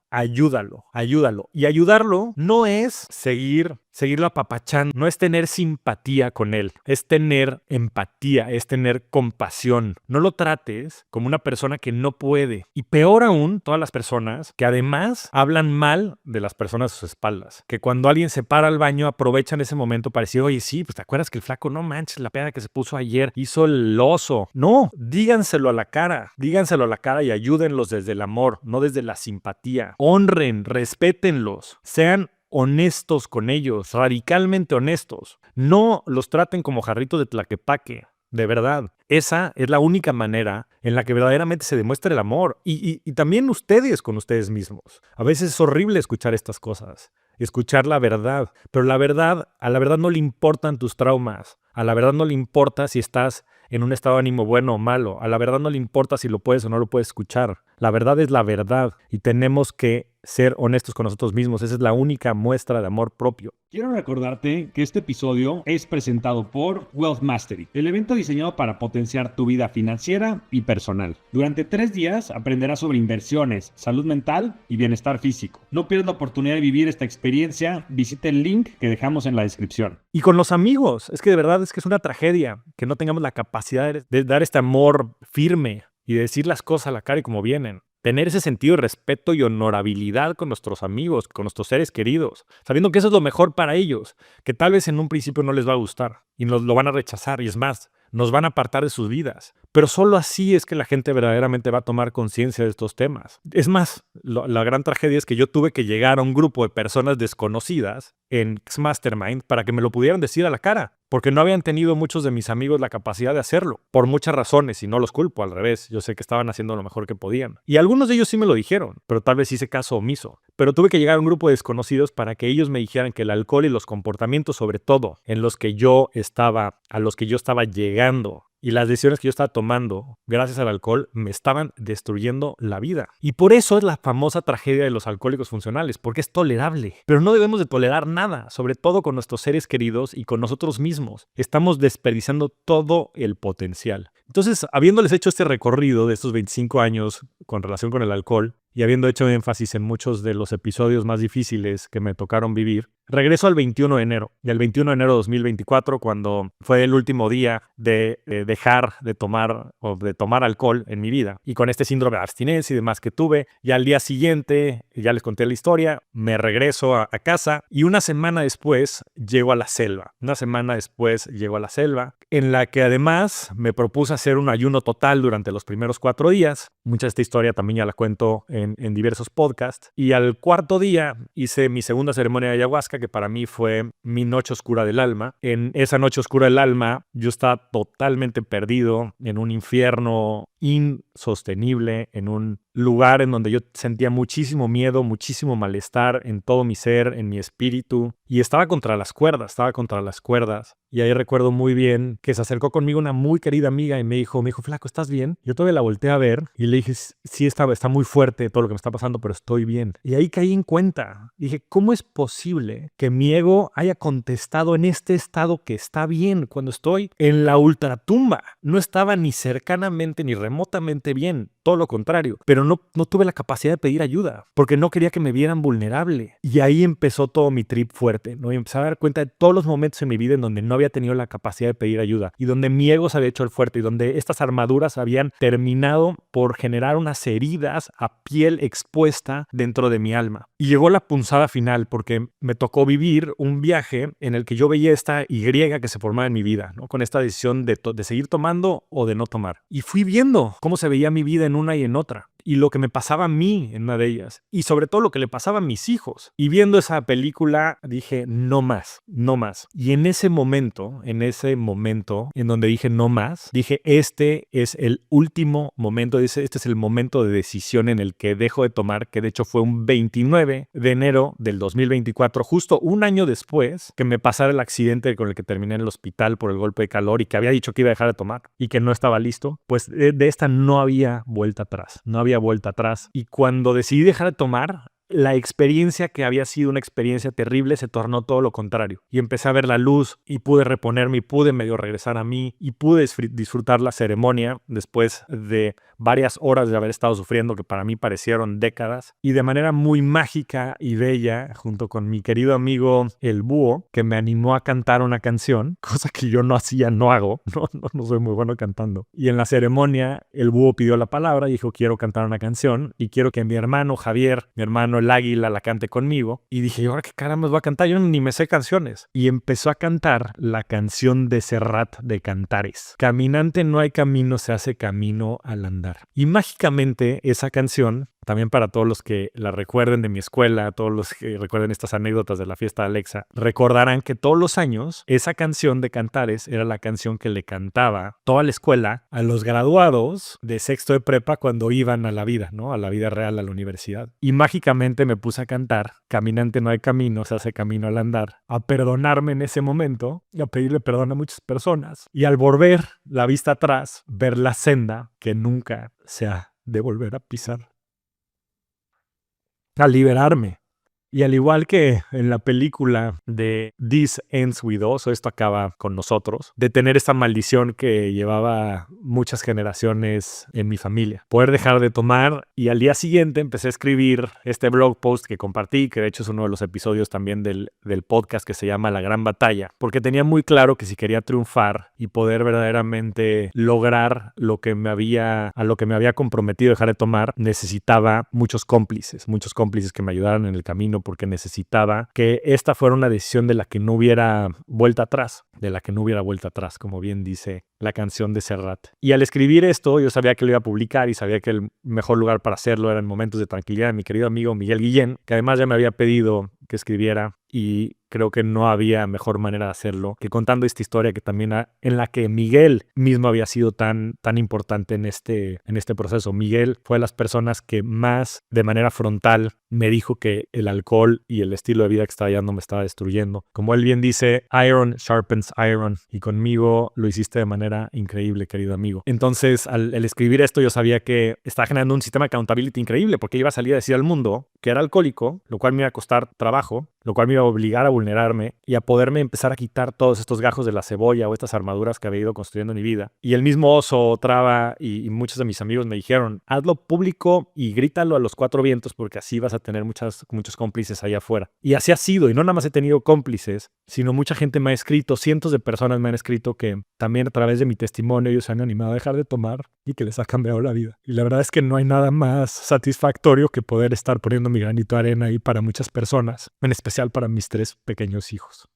Y ayudarlo no es seguirlo apapachando, no es tener simpatía con él, es tener empatía, es tener compasión. No lo trates como una persona que no puede. Y peor aún, todas las personas que además hablan mal de las personas a sus espaldas. Que cuando alguien se para al baño, aprovechan ese momento para decir, oye, sí, pues te acuerdas que el flaco, no manches, la peda que se puso ayer, hizo el oso. No, díganselo a la cara y ayúdenlos desde el amor, no desde la simpatía. Honren, respétenlos, sean honestos con ellos, radicalmente honestos. No los traten como jarritos de tlaquepaque, de verdad. Esa es la única manera en la que verdaderamente se demuestra el amor. Y también ustedes con ustedes mismos. A veces es horrible escuchar estas cosas, escuchar la verdad. Pero a la verdad no le importan tus traumas. A la verdad no le importa si estás en un estado de ánimo bueno o malo. A la verdad no le importa si lo puedes o no lo puedes escuchar. La verdad es la verdad y tenemos que ser honestos con nosotros mismos. Esa es la única muestra de amor propio. Quiero recordarte que este episodio es presentado por Wealth Mastery, el evento diseñado para potenciar tu vida financiera y personal. Durante 3 días aprenderás sobre inversiones, salud mental y bienestar físico. No pierdas la oportunidad de vivir esta experiencia. Visita el link que dejamos en la descripción. Y con los amigos, es que de verdad es que es una tragedia que no tengamos la capacidad de dar este amor firme y de decir las cosas a la cara y como vienen. Tener ese sentido de respeto y honorabilidad con nuestros amigos, con nuestros seres queridos, sabiendo que eso es lo mejor para ellos, que tal vez en un principio no les va a gustar y nos lo van a rechazar y es más, nos van a apartar de sus vidas. Pero solo así es que la gente verdaderamente va a tomar conciencia de estos temas. Es más, la gran tragedia es que yo tuve que llegar a un grupo de personas desconocidas en Mastermind para que me lo pudieran decir a la cara, porque no habían tenido muchos de mis amigos la capacidad de hacerlo, por muchas razones, y no los culpo, al revés, yo sé que estaban haciendo lo mejor que podían. Y algunos de ellos sí me lo dijeron, pero tal vez hice caso omiso. Pero tuve que llegar a un grupo de desconocidos para que ellos me dijeran que el alcohol y los comportamientos, sobre todo, a los que yo estaba llegando, y las decisiones que yo estaba tomando gracias al alcohol me estaban destruyendo la vida. Y por eso es la famosa tragedia de los alcohólicos funcionales, porque es tolerable. Pero no debemos de tolerar nada, sobre todo con nuestros seres queridos y con nosotros mismos. Estamos desperdiciando todo el potencial. Entonces, habiéndoles hecho este recorrido de estos 25 años con relación con el alcohol y habiendo hecho énfasis en muchos de los episodios más difíciles que me tocaron vivir, Regreso al 21 de enero, y el 21 de enero de 2024, cuando fue el último día de dejar de tomar o de tomar alcohol en mi vida. Y con este síndrome de abstinencia y demás que tuve, y al día siguiente, ya les conté la historia, me regreso a casa y una semana después llego a la selva. En la que además me propuse hacer un ayuno total durante los primeros 4 días. Mucha de esta historia también ya la cuento en diversos podcasts. Y al cuarto día hice mi segunda ceremonia de ayahuasca, que para mí fue mi noche oscura del alma. En esa noche oscura del alma yo estaba totalmente perdido en un infierno insostenible, en un lugar en donde yo sentía muchísimo miedo, muchísimo malestar en todo mi ser, en mi espíritu, y estaba contra las cuerdas. Y ahí recuerdo muy bien que se acercó conmigo una muy querida amiga y me dijo, flaco, ¿estás bien? Yo todavía la volteé a ver y le dije, sí, está muy fuerte todo lo que me está pasando, pero estoy bien. Y ahí caí en cuenta. Dije, ¿cómo es posible que mi ego haya contestado en este estado que está bien cuando estoy en la ultratumba? No estaba ni cercanamente ni remotamente bien, todo lo contrario, pero no tuve la capacidad de pedir ayuda porque no quería que me vieran vulnerable. Y ahí empezó todo mi trip fuerte, ¿no? Y empecé a dar cuenta de todos los momentos en mi vida en donde no había tenido la capacidad de pedir ayuda y donde mi ego se había hecho el fuerte y donde estas armaduras habían terminado por generar unas heridas a piel expuesta dentro de mi alma. Y llegó la punzada final porque me tocó vivir un viaje en el que yo veía esta Y que se formaba en mi vida, ¿no? Con esta decisión de seguir tomando o de no tomar. Y fui viendo cómo se veía mi vida en una y en otra. Y lo que me pasaba a mí en una de ellas. Y sobre todo lo que le pasaba a mis hijos. Y viendo esa película dije, no más. Y en ese momento en donde dije no más, dije, este es el último momento, este es el momento de decisión en el que dejo de tomar, que de hecho fue un 29 de enero del 2024, justo un año después que me pasara el accidente con el que terminé en el hospital por el golpe de calor y que había dicho que iba a dejar de tomar y que no estaba listo. Pues de esta no había vuelta atrás. Y cuando decidí dejar de tomar, la experiencia que había sido una experiencia terrible se tornó todo lo contrario. Y empecé a ver la luz y pude reponerme y pude medio regresar a mí y pude disfrutar la ceremonia después de varias horas de haber estado sufriendo que para mí parecieron décadas. Y de manera muy mágica y bella, junto con mi querido amigo el Búho, que me animó a cantar una canción, cosa que yo no hago, no soy muy bueno cantando. Y en la ceremonia el Búho pidió la palabra y dijo, quiero cantar una canción y quiero que mi hermano Javier, mi hermano el Águila, la cante conmigo. Y dije, ¿y ahora qué caramba voy a cantar? Yo ni me sé canciones. Y empezó a cantar la canción de Serrat de Cantares. Caminante no hay camino, se hace camino al andar. Y mágicamente esa canción, también para todos los que la recuerden de mi escuela, todos los que recuerden estas anécdotas de la fiesta de Alexa, recordarán que todos los años esa canción de Cantares era la canción que le cantaba toda la escuela a los graduados de sexto de prepa cuando iban a la vida, ¿no? A la vida real, a la universidad. Y mágicamente me puse a cantar Caminante no hay camino, se hace camino al andar, a perdonarme en ese momento y a pedirle perdón a muchas personas. Y al volver la vista atrás, ver la senda que nunca se ha de volver a pisar. A liberarme. Y al igual que en la película de This Ends With Us, o Esto acaba con nosotros, de tener esta maldición que llevaba muchas generaciones en mi familia. Poder dejar de tomar, y al día siguiente empecé a escribir este blog post que compartí, que de hecho es uno de los episodios también del podcast que se llama La Gran Batalla, porque tenía muy claro que si quería triunfar y poder verdaderamente lograr a lo que me había comprometido dejar de tomar, necesitaba muchos cómplices que me ayudaran en el camino, porque necesitaba que esta fuera una decisión de la que no hubiera vuelta atrás, como bien dice la canción de Serrat. Y al escribir esto, yo sabía que lo iba a publicar y sabía que el mejor lugar para hacerlo era en momentos de tranquilidad de mi querido amigo Miguel Guillén, que además ya me había pedido que escribiera, y creo que no había mejor manera de hacerlo que contando esta historia que también en la que Miguel mismo había sido tan importante en este proceso. Miguel fue de las personas que más de manera frontal me dijo que el alcohol y el estilo de vida que estaba llevando me estaba destruyendo. Como él bien dice, iron sharpens iron, y conmigo lo hiciste de manera increíble, querido amigo. Entonces, al escribir esto, yo sabía que estaba generando un sistema de accountability increíble, porque iba a salir a decir al mundo que era alcohólico, lo cual me iba a costar trabajo, lo cual me iba a obligar a vulnerarme y a poderme empezar a quitar todos estos gajos de la cebolla o estas armaduras que había ido construyendo en mi vida. Y el mismo Oso, Traba y muchos de mis amigos me dijeron, hazlo público y grítalo a los cuatro vientos porque así vas a tener muchos cómplices allá afuera. Y así ha sido, y no nada más he tenido cómplices, sino mucha gente me ha escrito, cientos de personas me han escrito que también a través de mi testimonio ellos se han animado a dejar de tomar y que les ha cambiado la vida. Y la verdad es que no hay nada más satisfactorio que poder estar poniendo mi granito de arena ahí para muchas personas, en especial para mis 3 pequeños hijos.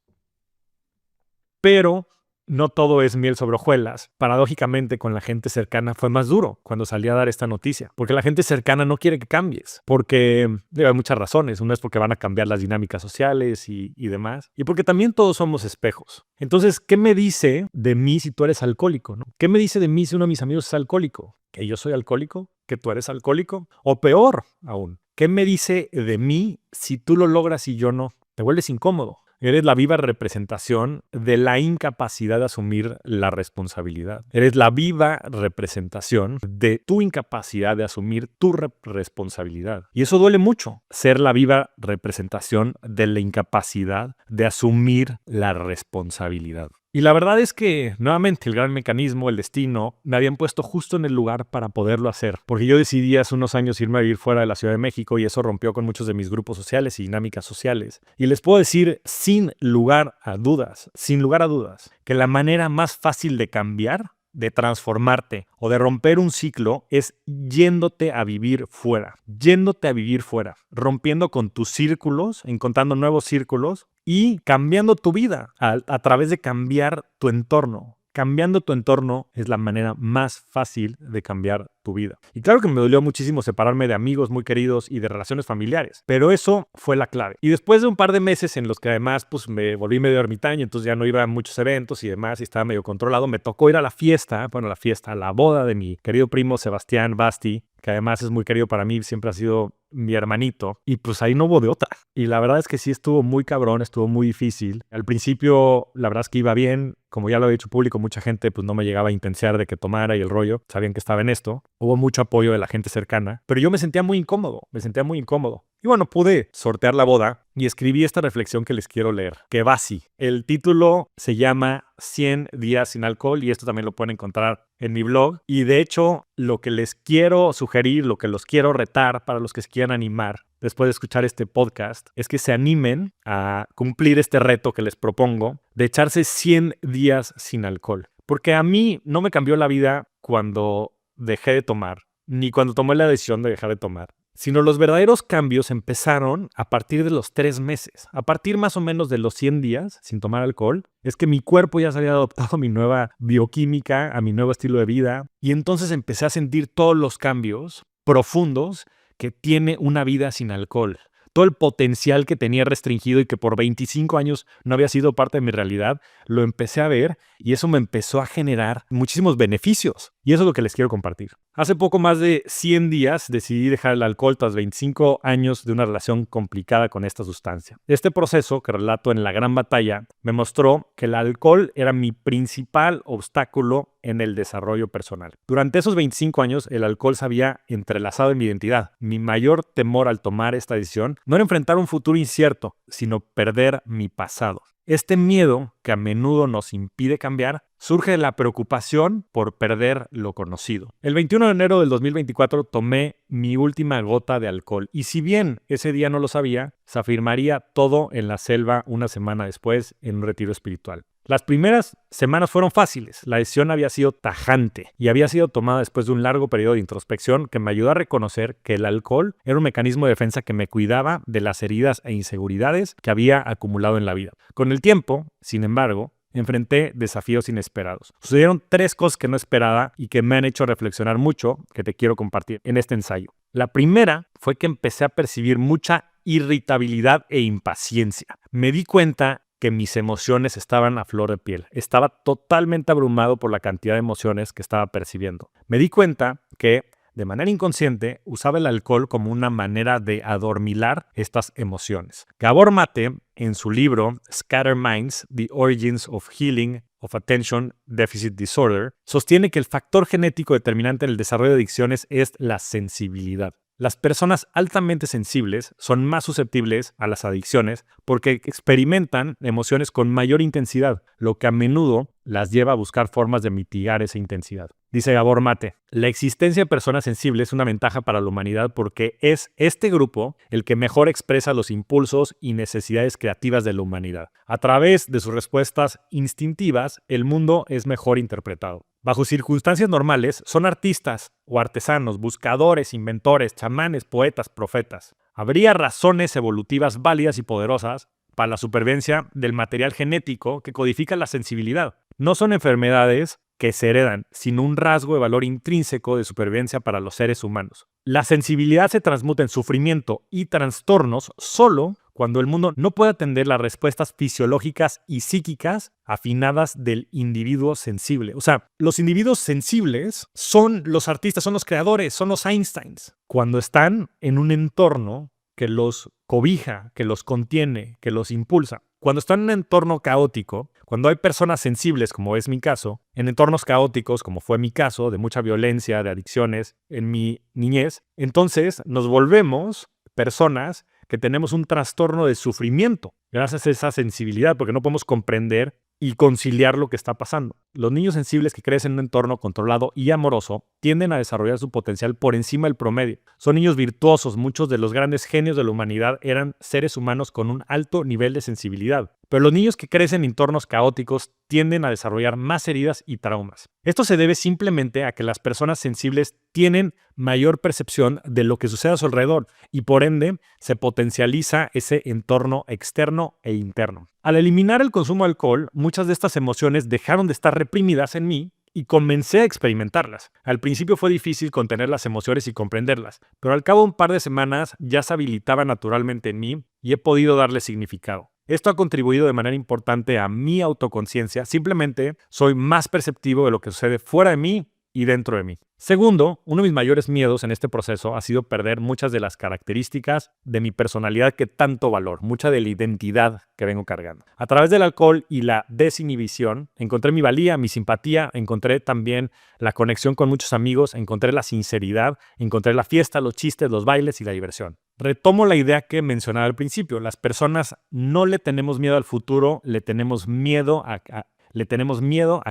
Pero no todo es miel sobre hojuelas. Paradójicamente, con la gente cercana fue más duro cuando salí a dar esta noticia, porque la gente cercana no quiere que cambies, porque hay muchas razones. Una es porque van a cambiar las dinámicas sociales y demás, y porque también todos somos espejos. Entonces, ¿qué me dice de mí si tú eres alcohólico, no? ¿Qué me dice de mí si uno de mis amigos es alcohólico? ¿Que yo soy alcohólico? ¿Que tú eres alcohólico? O peor aún, ¿qué me dice de mí si tú lo logras y yo no? Te vuelves incómodo. Eres la viva representación de la incapacidad de asumir la responsabilidad. Eres la viva representación de tu incapacidad de asumir tu responsabilidad. Y eso duele mucho, ser la viva representación de la incapacidad de asumir la responsabilidad. Y la verdad es que, nuevamente, el gran mecanismo, el destino, me habían puesto justo en el lugar para poderlo hacer. Porque yo decidí hace unos años irme a vivir fuera de la Ciudad de México y eso rompió con muchos de mis grupos sociales y dinámicas sociales. Y les puedo decir, sin lugar a dudas, que la manera más fácil de cambiar, de transformarte o de romper un ciclo es yéndote a vivir fuera, rompiendo con tus círculos, encontrando nuevos círculos y cambiando tu vida a través de cambiar tu entorno. Cambiando tu entorno es la manera más fácil de cambiar tu vida. Y claro que me dolió muchísimo separarme de amigos muy queridos y de relaciones familiares, pero eso fue la clave. Y después de un par de meses en los que además pues me volví medio ermitaño, entonces ya no iba a muchos eventos y demás y estaba medio controlado, me tocó ir a la boda de mi querido primo Sebastián Basti, que además es muy querido para mí, siempre ha sido mi hermanito, y pues ahí no hubo de otra. Y la verdad es que sí estuvo muy cabrón, estuvo muy difícil. Al principio, la verdad es que iba bien, como ya lo he dicho público, mucha gente pues no me llegaba a intensiar de que tomara y el rollo, sabían que estaba en esto. Hubo mucho apoyo de la gente cercana, pero yo me sentía muy incómodo. Y bueno, pude sortear la boda y escribí esta reflexión que les quiero leer, que va así. El título se llama 100 días sin alcohol y esto también lo pueden encontrar en mi blog. Y de hecho, lo que les quiero sugerir, lo que los quiero retar para los que se quieran animar después de escuchar este podcast, es que se animen a cumplir este reto que les propongo de echarse 100 días sin alcohol. Porque a mí no me cambió la vida cuando dejé de tomar, ni cuando tomé la decisión de dejar de tomar, sino los verdaderos cambios empezaron a partir de los 3 meses. A partir más o menos de los 100 días sin tomar alcohol, es que mi cuerpo ya se había adaptado a mi nueva bioquímica, a mi nuevo estilo de vida, y entonces empecé a sentir todos los cambios profundos que tiene una vida sin alcohol. Todo el potencial que tenía restringido y que por 25 años no había sido parte de mi realidad, lo empecé a ver y eso me empezó a generar muchísimos beneficios. Y eso es lo que les quiero compartir. Hace poco más de 100 días decidí dejar el alcohol tras 25 años de una relación complicada con esta sustancia. Este proceso, que relato en La Gran Batalla, me mostró que el alcohol era mi principal obstáculo en el desarrollo personal. Durante esos 25 años, el alcohol se había entrelazado en mi identidad. Mi mayor temor al tomar esta decisión no era enfrentar un futuro incierto, sino perder mi pasado. Este miedo, que a menudo nos impide cambiar, surge de la preocupación por perder lo conocido. El 21 de enero del 2024 tomé mi última gota de alcohol y si bien ese día no lo sabía, se afirmaría todo en la selva una semana después en un retiro espiritual. Las primeras semanas fueron fáciles, la decisión había sido tajante y había sido tomada después de un largo periodo de introspección que me ayudó a reconocer que el alcohol era un mecanismo de defensa que me cuidaba de las heridas e inseguridades que había acumulado en la vida. Con el tiempo, sin embargo, enfrenté desafíos inesperados. Sucedieron 3 cosas que no esperaba y que me han hecho reflexionar mucho, que te quiero compartir en este ensayo. La primera fue que empecé a percibir mucha irritabilidad e impaciencia. Me di cuenta que mis emociones estaban a flor de piel. Estaba totalmente abrumado por la cantidad de emociones que estaba percibiendo. Me di cuenta que, de manera inconsciente, usaba el alcohol como una manera de adormilar estas emociones. Gabor Mate, en su libro Scattered Minds, The Origins of Healing of Attention Deficit Disorder, sostiene que el factor genético determinante en el desarrollo de adicciones es la sensibilidad. Las personas altamente sensibles son más susceptibles a las adicciones porque experimentan emociones con mayor intensidad, lo que a menudo las lleva a buscar formas de mitigar esa intensidad. Dice Gabor Mate, la existencia de personas sensibles es una ventaja para la humanidad porque es este grupo el que mejor expresa los impulsos y necesidades creativas de la humanidad. A través de sus respuestas instintivas, el mundo es mejor interpretado. Bajo circunstancias normales, son artistas o artesanos, buscadores, inventores, chamanes, poetas, profetas. Habría razones evolutivas válidas y poderosas para la supervivencia del material genético que codifica la sensibilidad. No son enfermedades que se heredan, sino un rasgo de valor intrínseco de supervivencia para los seres humanos. La sensibilidad se transmuta en sufrimiento y trastornos solo cuando el mundo no puede atender las respuestas fisiológicas y psíquicas afinadas del individuo sensible. O sea, los individuos sensibles son los artistas, son los creadores, son los Einsteins. Cuando están en un entorno que los cobija, que los contiene, que los impulsa. Cuando están en un entorno caótico, cuando hay personas sensibles, como es mi caso, en entornos caóticos, como fue mi caso, de mucha violencia, de adicciones en mi niñez, entonces nos volvemos personas que tenemos un trastorno de sufrimiento gracias a esa sensibilidad, porque no podemos comprender y conciliar lo que está pasando. Los niños sensibles que crecen en un entorno controlado y amoroso tienden a desarrollar su potencial por encima del promedio. Son niños virtuosos, muchos de los grandes genios de la humanidad eran seres humanos con un alto nivel de sensibilidad. Pero los niños que crecen en entornos caóticos tienden a desarrollar más heridas y traumas. Esto se debe simplemente a que las personas sensibles tienen mayor percepción de lo que sucede a su alrededor y por ende se potencializa ese entorno externo e interno. Al eliminar el consumo de alcohol, muchas de estas emociones dejaron de estar reprimidas en mí y comencé a experimentarlas. Al principio fue difícil contener las emociones y comprenderlas, pero al cabo de un par de semanas ya se habilitaban naturalmente en mí y he podido darle significado. Esto ha contribuido de manera importante a mi autoconciencia. Simplemente soy más perceptivo de lo que sucede fuera de mí y dentro de mí. Segundo, uno de mis mayores miedos en este proceso ha sido perder muchas de las características de mi personalidad que tanto valoro, mucha de la identidad que vengo cargando. A través del alcohol y la desinhibición, encontré mi valía, mi simpatía, encontré también la conexión con muchos amigos, encontré la sinceridad, encontré la fiesta, los chistes, los bailes y la diversión. Retomo la idea que mencionaba al principio. Las personas no le tenemos miedo al futuro, le tenemos miedo a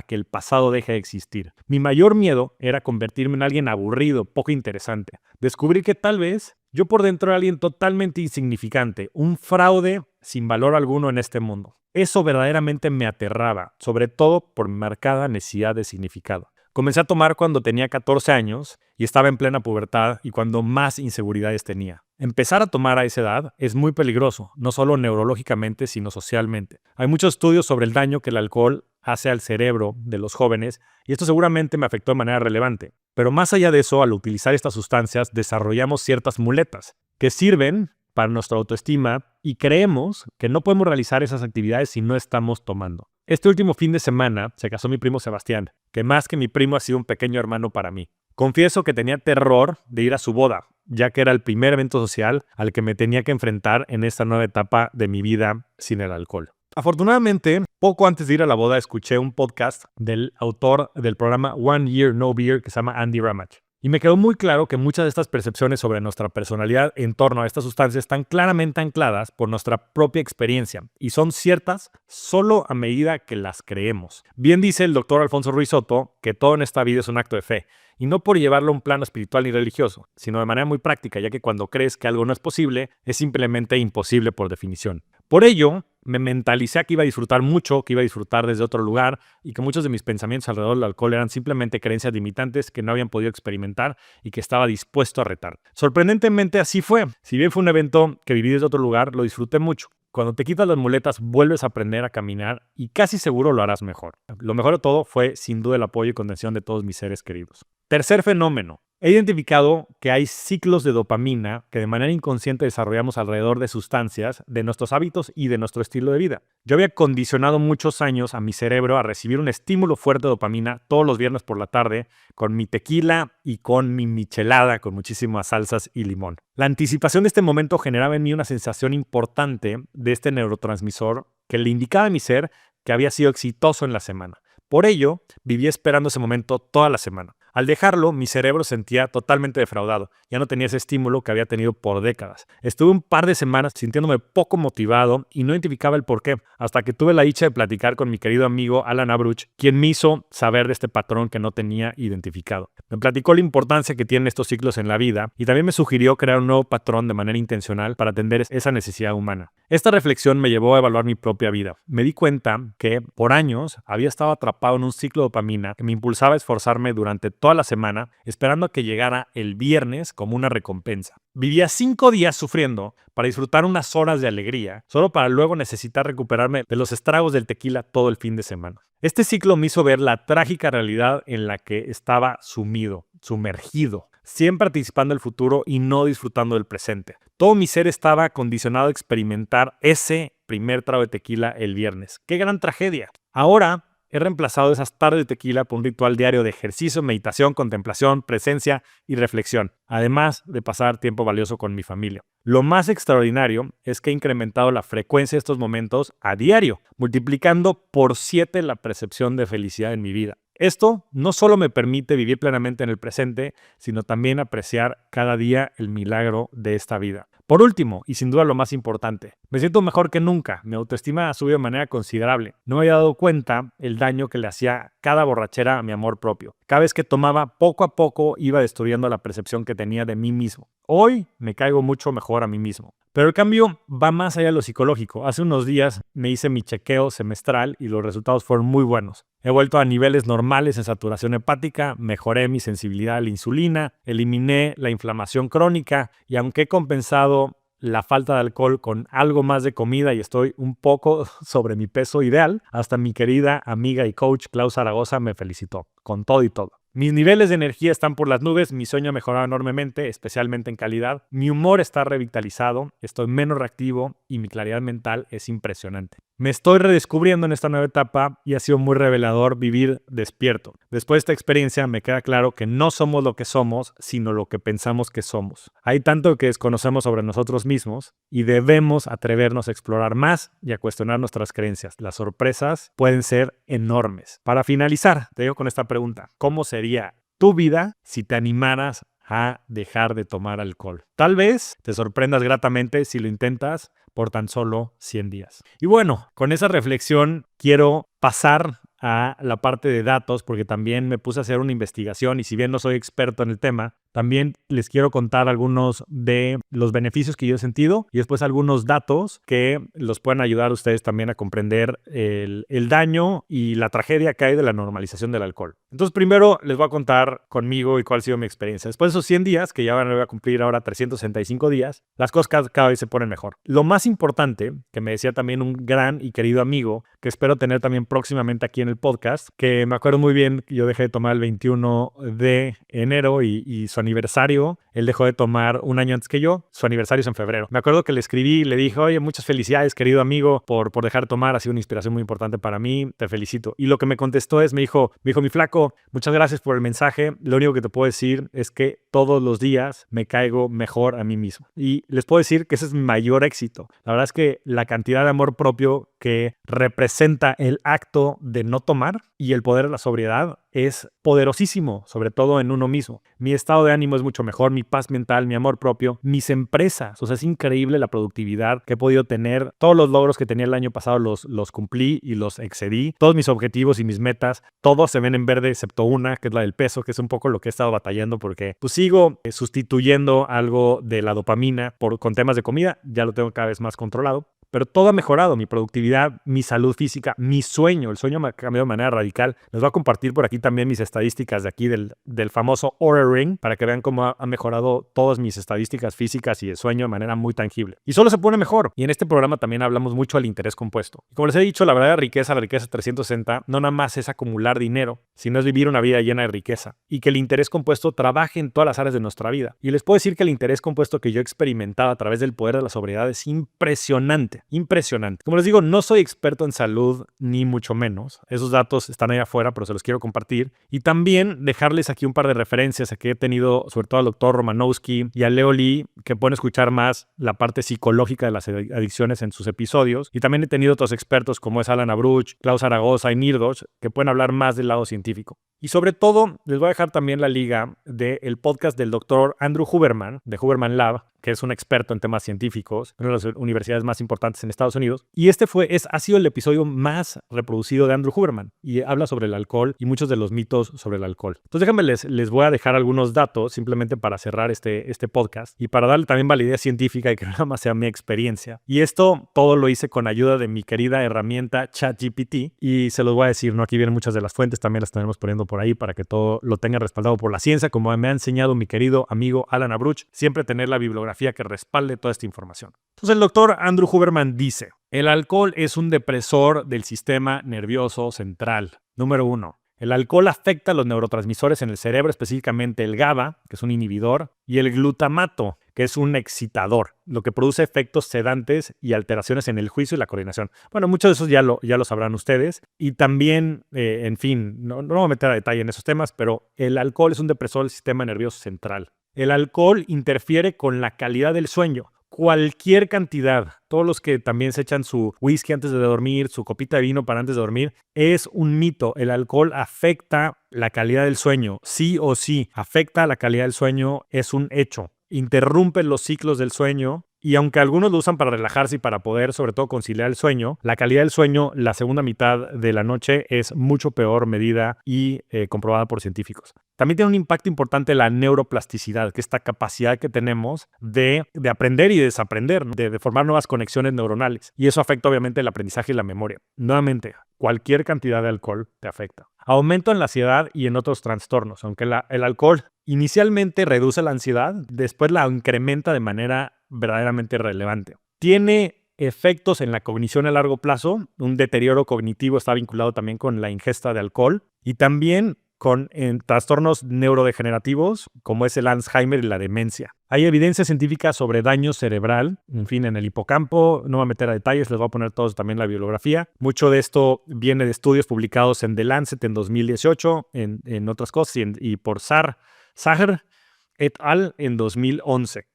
que el pasado deje de existir. Mi mayor miedo era convertirme en alguien aburrido, poco interesante. Descubrir que tal vez yo por dentro era alguien totalmente insignificante, un fraude sin valor alguno en este mundo. Eso verdaderamente me aterraba, sobre todo por mi marcada necesidad de significado. Comencé a tomar cuando tenía 14 años y estaba en plena pubertad y cuando más inseguridades tenía. Empezar a tomar a esa edad es muy peligroso, no solo neurológicamente, sino socialmente. Hay muchos estudios sobre el daño que el alcohol hace al cerebro de los jóvenes y esto seguramente me afectó de manera relevante. Pero más allá de eso, al utilizar estas sustancias, desarrollamos ciertas muletas que sirven para nuestra autoestima y creemos que no podemos realizar esas actividades si no estamos tomando. Este último fin de semana se casó mi primo Sebastián, que más que mi primo ha sido un pequeño hermano para mí. Confieso que tenía terror de ir a su boda, ya que era el primer evento social al que me tenía que enfrentar en esta nueva etapa de mi vida sin el alcohol. Afortunadamente, poco antes de ir a la boda escuché un podcast del autor del programa One Year No Beer que se llama Andy Ramage. Y me quedó muy claro que muchas de estas percepciones sobre nuestra personalidad en torno a estas sustancias están claramente ancladas por nuestra propia experiencia y son ciertas solo a medida que las creemos. Bien dice el doctor Alfonso Ruiz Soto que todo en esta vida es un acto de fe, y no por llevarlo a un plano espiritual ni religioso, sino de manera muy práctica, ya que cuando crees que algo no es posible, es simplemente imposible por definición. Por ello, me mentalicé a que iba a disfrutar mucho, que iba a disfrutar desde otro lugar y que muchos de mis pensamientos alrededor del alcohol eran simplemente creencias limitantes que no habían podido experimentar y que estaba dispuesto a retar. Sorprendentemente así fue. Si bien fue un evento que viví desde otro lugar, lo disfruté mucho. Cuando te quitas las muletas, vuelves a aprender a caminar y casi seguro lo harás mejor. Lo mejor de todo fue sin duda el apoyo y contención de todos mis seres queridos. Tercer fenómeno. He identificado que hay ciclos de dopamina que de manera inconsciente desarrollamos alrededor de sustancias, de nuestros hábitos y de nuestro estilo de vida. Yo había condicionado muchos años a mi cerebro a recibir un estímulo fuerte de dopamina todos los viernes por la tarde con mi tequila y con mi michelada con muchísimas salsas y limón. La anticipación de este momento generaba en mí una sensación importante de este neurotransmisor que le indicaba a mi ser que había sido exitoso en la semana. Por ello, viví esperando ese momento toda la semana. Al dejarlo, mi cerebro se sentía totalmente defraudado. Ya no tenía ese estímulo que había tenido por décadas. Estuve un par de semanas sintiéndome poco motivado y no identificaba el porqué, hasta que tuve la dicha de platicar con mi querido amigo Alan Abruch, quien me hizo saber de este patrón que no tenía identificado. Me platicó la importancia que tienen estos ciclos en la vida y también me sugirió crear un nuevo patrón de manera intencional para atender esa necesidad humana. Esta reflexión me llevó a evaluar mi propia vida. Me di cuenta que, por años, había estado atrapado en un ciclo de dopamina que me impulsaba a esforzarme durante toda la semana, esperando a que llegara el viernes como una recompensa. Vivía 5 días sufriendo para disfrutar unas horas de alegría, solo para luego necesitar recuperarme de los estragos del tequila todo el fin de semana. Este ciclo me hizo ver la trágica realidad en la que estaba sumergido, siempre anticipando el futuro y no disfrutando del presente. Todo mi ser estaba condicionado a experimentar ese primer trago de tequila el viernes. ¡Qué gran tragedia! Ahora he reemplazado esas tardes de tequila por un ritual diario de ejercicio, meditación, contemplación, presencia y reflexión, además de pasar tiempo valioso con mi familia. Lo más extraordinario es que he incrementado la frecuencia de estos momentos a diario, multiplicando por 7 la percepción de felicidad en mi vida. Esto no solo me permite vivir plenamente en el presente, sino también apreciar cada día el milagro de esta vida. Por último, y sin duda lo más importante, me siento mejor que nunca. Mi autoestima ha subido de manera considerable. No me había dado cuenta el daño que le hacía cada borrachera a mi amor propio. Cada vez que tomaba, poco a poco iba destruyendo la percepción que tenía de mí mismo. Hoy me caigo mucho mejor a mí mismo. Pero el cambio va más allá de lo psicológico. Hace unos días me hice mi chequeo semestral y los resultados fueron muy buenos. He vuelto a niveles normales en saturación hepática, mejoré mi sensibilidad a la insulina, eliminé la inflamación crónica y aunque he compensado la falta de alcohol con algo más de comida y estoy un poco sobre mi peso ideal, hasta mi querida amiga y coach Clau Zaragoza me felicitó, con todo y todo. Mis niveles de energía están por las nubes, mi sueño ha mejorado enormemente, especialmente en calidad. Mi humor está revitalizado, estoy menos reactivo y mi claridad mental es impresionante. Me estoy redescubriendo en esta nueva etapa y ha sido muy revelador vivir despierto. Después de esta experiencia me queda claro que no somos lo que somos, sino lo que pensamos que somos. Hay tanto que desconocemos sobre nosotros mismos y debemos atrevernos a explorar más y a cuestionar nuestras creencias. Las sorpresas pueden ser enormes. Para finalizar, te digo con esta pregunta: ¿cómo sería tu vida si te animaras a dejar de tomar alcohol? Tal vez te sorprendas gratamente si lo intentas por tan solo 100 días. Y bueno, con esa reflexión quiero pasar a la parte de datos porque también me puse a hacer una investigación y si bien no soy experto en el tema, también les quiero contar algunos de los beneficios que yo he sentido y después algunos datos que los pueden ayudar a ustedes también a comprender el daño y la tragedia que hay de la normalización del alcohol. Entonces primero les voy a contar conmigo y cuál ha sido mi experiencia. Después de esos 100 días, que ya voy a cumplir ahora 365 días, las cosas cada vez se ponen mejor. Lo más importante, que me decía también un gran y querido amigo, que espero tener también próximamente aquí en el podcast, que me acuerdo muy bien que yo dejé de tomar el 21 de enero y su aniversario, él dejó de tomar un año antes que yo, su aniversario es en febrero. Me acuerdo que le escribí y le dije: oye, muchas felicidades, querido amigo, por dejar de tomar, ha sido una inspiración muy importante para mí, te felicito. Y lo que me contestó es, me dijo, mi flaco, muchas gracias por el mensaje, lo único que te puedo decir es que todos los días me caigo mejor a mí mismo. Y les puedo decir que ese es mi mayor éxito. La verdad es que la cantidad de amor propio que representa el acto de no tomar y el poder de la sobriedad es poderosísimo, sobre todo en uno mismo. Mi estado de ánimo es mucho mejor, mi paz mental, mi amor propio, mis empresas. O sea, es increíble la productividad que he podido tener. Todos los logros que tenía el año pasado los cumplí y los excedí. Todos mis objetivos y mis metas, todos se ven en verde excepto una, que es la del peso, que es un poco lo que he estado batallando porque pues sigo sustituyendo algo de la dopamina con temas de comida. Ya lo tengo cada vez más controlado. Pero todo ha mejorado, mi productividad, mi salud física, mi sueño. El sueño me ha cambiado de manera radical. Les voy a compartir por aquí también mis estadísticas de aquí del famoso Oura Ring para que vean cómo ha mejorado todas mis estadísticas físicas y de sueño de manera muy tangible. Y solo se pone mejor. Y en este programa también hablamos mucho del interés compuesto. Y como les he dicho, la verdadera riqueza, la riqueza 360, no nada más es acumular dinero, sino es vivir una vida llena de riqueza. Y que el interés compuesto trabaje en todas las áreas de nuestra vida. Y les puedo decir que el interés compuesto que yo he experimentado a través del poder de la sobriedad es impresionante. impresionante. Como les digo, no soy experto en salud, ni mucho menos. Esos datos están ahí afuera, pero se los quiero compartir. Y también dejarles aquí un par de referencias a que he tenido, sobre todo al doctor Romanowski y a Leo Lee, que pueden escuchar más la parte psicológica de las adicciones en sus episodios. Y también he tenido otros expertos como es Alan Abruch, Klaus Zaragoza y Nirdos, que pueden hablar más del lado científico. Y sobre todo, les voy a dejar también la liga del podcast del doctor Andrew Huberman, de Huberman Lab, que es un experto en temas científicos, una de las universidades más importantes en Estados Unidos. Y ha sido el episodio más reproducido de Andrew Huberman y habla sobre el alcohol y muchos de los mitos sobre el alcohol. Entonces déjenme, les voy a dejar algunos datos simplemente para cerrar este podcast y para darle también validez científica y que nada más sea mi experiencia. Y esto todo lo hice con ayuda de mi querida herramienta ChatGPT y se los voy a decir, ¿no? Aquí vienen muchas de las fuentes, también las tenemos poniendo por ahí para que todo lo tengan respaldado por la ciencia, como me ha enseñado mi querido amigo Alan Abruch, siempre tener la bibliografía que respalde toda esta información. Entonces el doctor Andrew Huberman dice, el alcohol es un depresor del sistema nervioso central. Número 1. El alcohol afecta a los neurotransmisores en el cerebro, específicamente el GABA, que es un inhibidor, y el glutamato, que es un excitador, lo que produce efectos sedantes y alteraciones en el juicio y la coordinación. Bueno, muchos de esos ya lo sabrán ustedes. Y también, en fin, no me voy a meter a detalle en esos temas, pero el alcohol es un depresor del sistema nervioso central. El alcohol interfiere con la calidad del sueño. Cualquier cantidad, todos los que también se echan su whisky antes de dormir, su copita de vino para antes de dormir, es un mito. El alcohol afecta la calidad del sueño, sí o sí, afecta la calidad del sueño, es un hecho. Interrumpe los ciclos del sueño y aunque algunos lo usan para relajarse y para poder sobre todo conciliar el sueño, la calidad del sueño la segunda mitad de la noche es mucho peor medida y comprobada por científicos. También tiene un impacto importante la neuroplasticidad, que es esta capacidad que tenemos de aprender y desaprender, ¿no? de formar nuevas conexiones neuronales. Y eso afecta obviamente el aprendizaje y la memoria. Nuevamente, cualquier cantidad de alcohol te afecta. Aumento en la ansiedad y en otros trastornos. Aunque el alcohol inicialmente reduce la ansiedad, después la incrementa de manera verdaderamente relevante. Tiene efectos en la cognición a largo plazo. Un deterioro cognitivo está vinculado también con la ingesta de alcohol y también en trastornos neurodegenerativos como es el Alzheimer y la demencia. Hay evidencia científica sobre daño cerebral, en fin, en el hipocampo. No voy a meter a detalles, les voy a poner todos también la bibliografía. Mucho de esto viene de estudios publicados en The Lancet en 2018, en otras cosas, y por Saher et al. En 2011.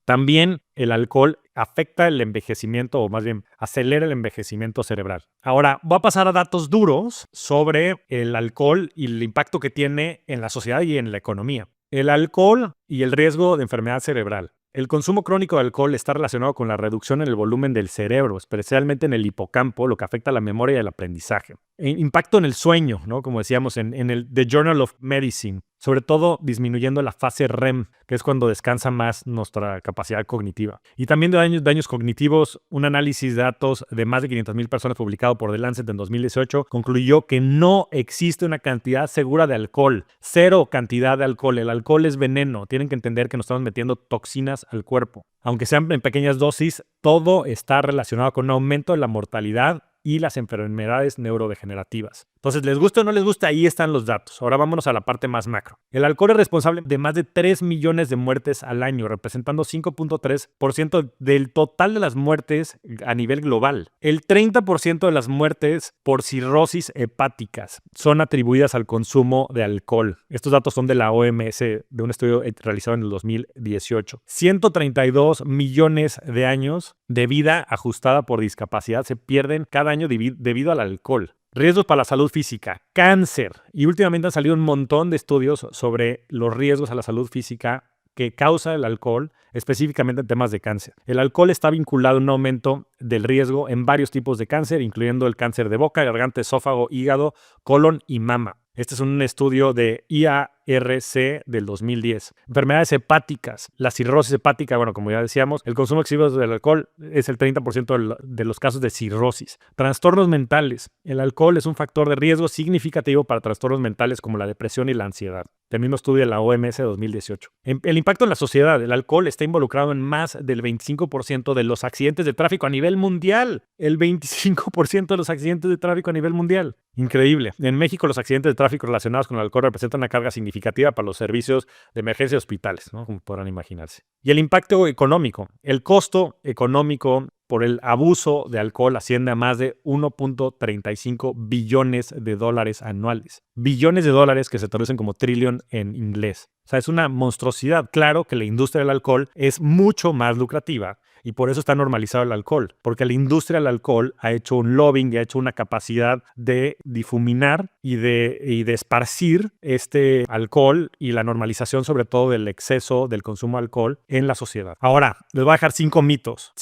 También el alcohol afecta el envejecimiento, o más bien acelera el envejecimiento cerebral. Ahora, voy a pasar a datos duros sobre el alcohol y el impacto que tiene en la sociedad y en la economía. El alcohol y el riesgo de enfermedad cerebral. El consumo crónico de alcohol está relacionado con la reducción en el volumen del cerebro, especialmente en el hipocampo, lo que afecta a la memoria y el aprendizaje. Impacto en el sueño, ¿no? Como decíamos en el The Journal of Medicine, sobre todo disminuyendo la fase REM, que es cuando descansa más nuestra capacidad cognitiva. Y también de daños cognitivos, un análisis de datos de más de 500,000 personas publicado por The Lancet en 2018 concluyó que no existe una cantidad segura de alcohol. Cero cantidad de alcohol. El alcohol es veneno. Tienen que entender que nos estamos metiendo toxinas al cuerpo. Aunque sean en pequeñas dosis, todo está relacionado con un aumento de la mortalidad y las enfermedades neurodegenerativas. Entonces, les gusta o no les gusta, ahí están los datos. Ahora vámonos a la parte más macro. El alcohol es responsable de más de 3 millones de muertes al año, representando 5.3% del total de las muertes a nivel global. El 30% de las muertes por cirrosis hepáticas son atribuidas al consumo de alcohol. Estos datos son de la OMS, de un estudio realizado en el 2018. 132 millones de años de vida ajustada por discapacidad se pierden cada año debido al alcohol. Riesgos para la salud física, cáncer. Y últimamente han salido un montón de estudios sobre los riesgos a la salud física que causa el alcohol, específicamente en temas de cáncer. El alcohol está vinculado a un aumento del riesgo en varios tipos de cáncer, incluyendo el cáncer de boca, garganta, esófago, hígado, colon y mama. Este es un estudio de IARC del 2010. Enfermedades hepáticas, la cirrosis hepática, bueno, como ya decíamos, el consumo excesivo del alcohol es el 30% de los casos de cirrosis. Trastornos mentales. El alcohol es un factor de riesgo significativo para trastornos mentales como la depresión y la ansiedad. El mismo estudio de la OMS de 2018. El impacto en la sociedad. El alcohol está involucrado en más del 25% de los accidentes de tráfico a nivel mundial. El 25% de los accidentes de tráfico a nivel mundial. Increíble. En México, los accidentes de tráfico relacionados con el alcohol representan una carga significativa para los servicios de emergencia y hospitales, ¿no? Como podrán imaginarse. Y el impacto económico. El costo económico por el abuso de alcohol asciende a más de 1.35 billones de dólares anuales. Billones de dólares que se traducen como trillion en inglés. O sea, es una monstruosidad. Claro que la industria del alcohol es mucho más lucrativa y por eso está normalizado el alcohol, porque la industria del alcohol ha hecho un lobbying y ha hecho una capacidad de difuminar y de esparcir este alcohol y la normalización sobre todo del exceso del consumo de alcohol en la sociedad. Ahora, les voy a dejar 5 mitos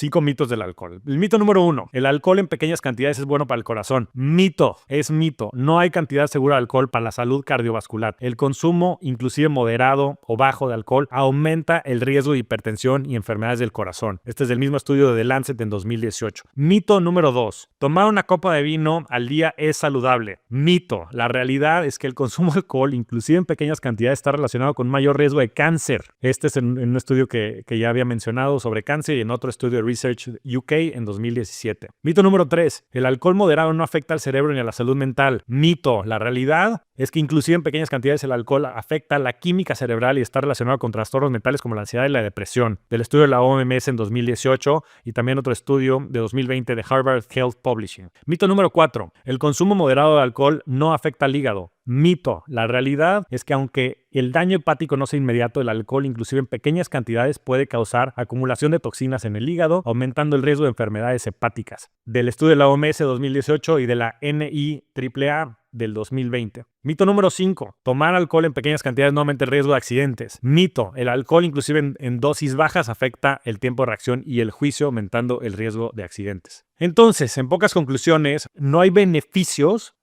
del alcohol. El mito número 1, el alcohol en pequeñas cantidades es bueno para el corazón. Mito, es mito. No hay cantidad segura de alcohol para la salud cardiovascular. El consumo, inclusive moderado o bajo de alcohol, aumenta el riesgo de hipertensión y enfermedades del corazón. Este es del mismo estudio de The Lancet en 2018. Mito número 2. Tomar una copa de vino al día es saludable. Mito. La realidad es que el consumo de alcohol, inclusive en pequeñas cantidades, está relacionado con un mayor riesgo de cáncer. Este es en un estudio que ya había mencionado sobre cáncer y en otro estudio de Research UK en 2017. Mito número 3. El alcohol moderado no afecta al cerebro ni a la salud mental. Mito. La realidad es que inclusive en pequeñas cantidades el alcohol afecta la química cerebral y está relacionado con trastornos mentales como la ansiedad y la depresión. Del estudio de la OMS en 2018 y también otro estudio de 2020 de Harvard Health Publishing. Mito número 4. El consumo moderado de alcohol no afecta al hígado. Mito. La realidad es que aunque el daño hepático no sea inmediato, el alcohol, inclusive en pequeñas cantidades, puede causar acumulación de toxinas en el hígado, aumentando el riesgo de enfermedades hepáticas. Del estudio de la OMS 2018 y de la NIAAA del 2020. Mito número 5. Tomar alcohol en pequeñas cantidades no aumenta el riesgo de accidentes. Mito. El alcohol, inclusive en dosis bajas, afecta el tiempo de reacción y el juicio, aumentando el riesgo de accidentes. Entonces, en pocas conclusiones, no hay beneficios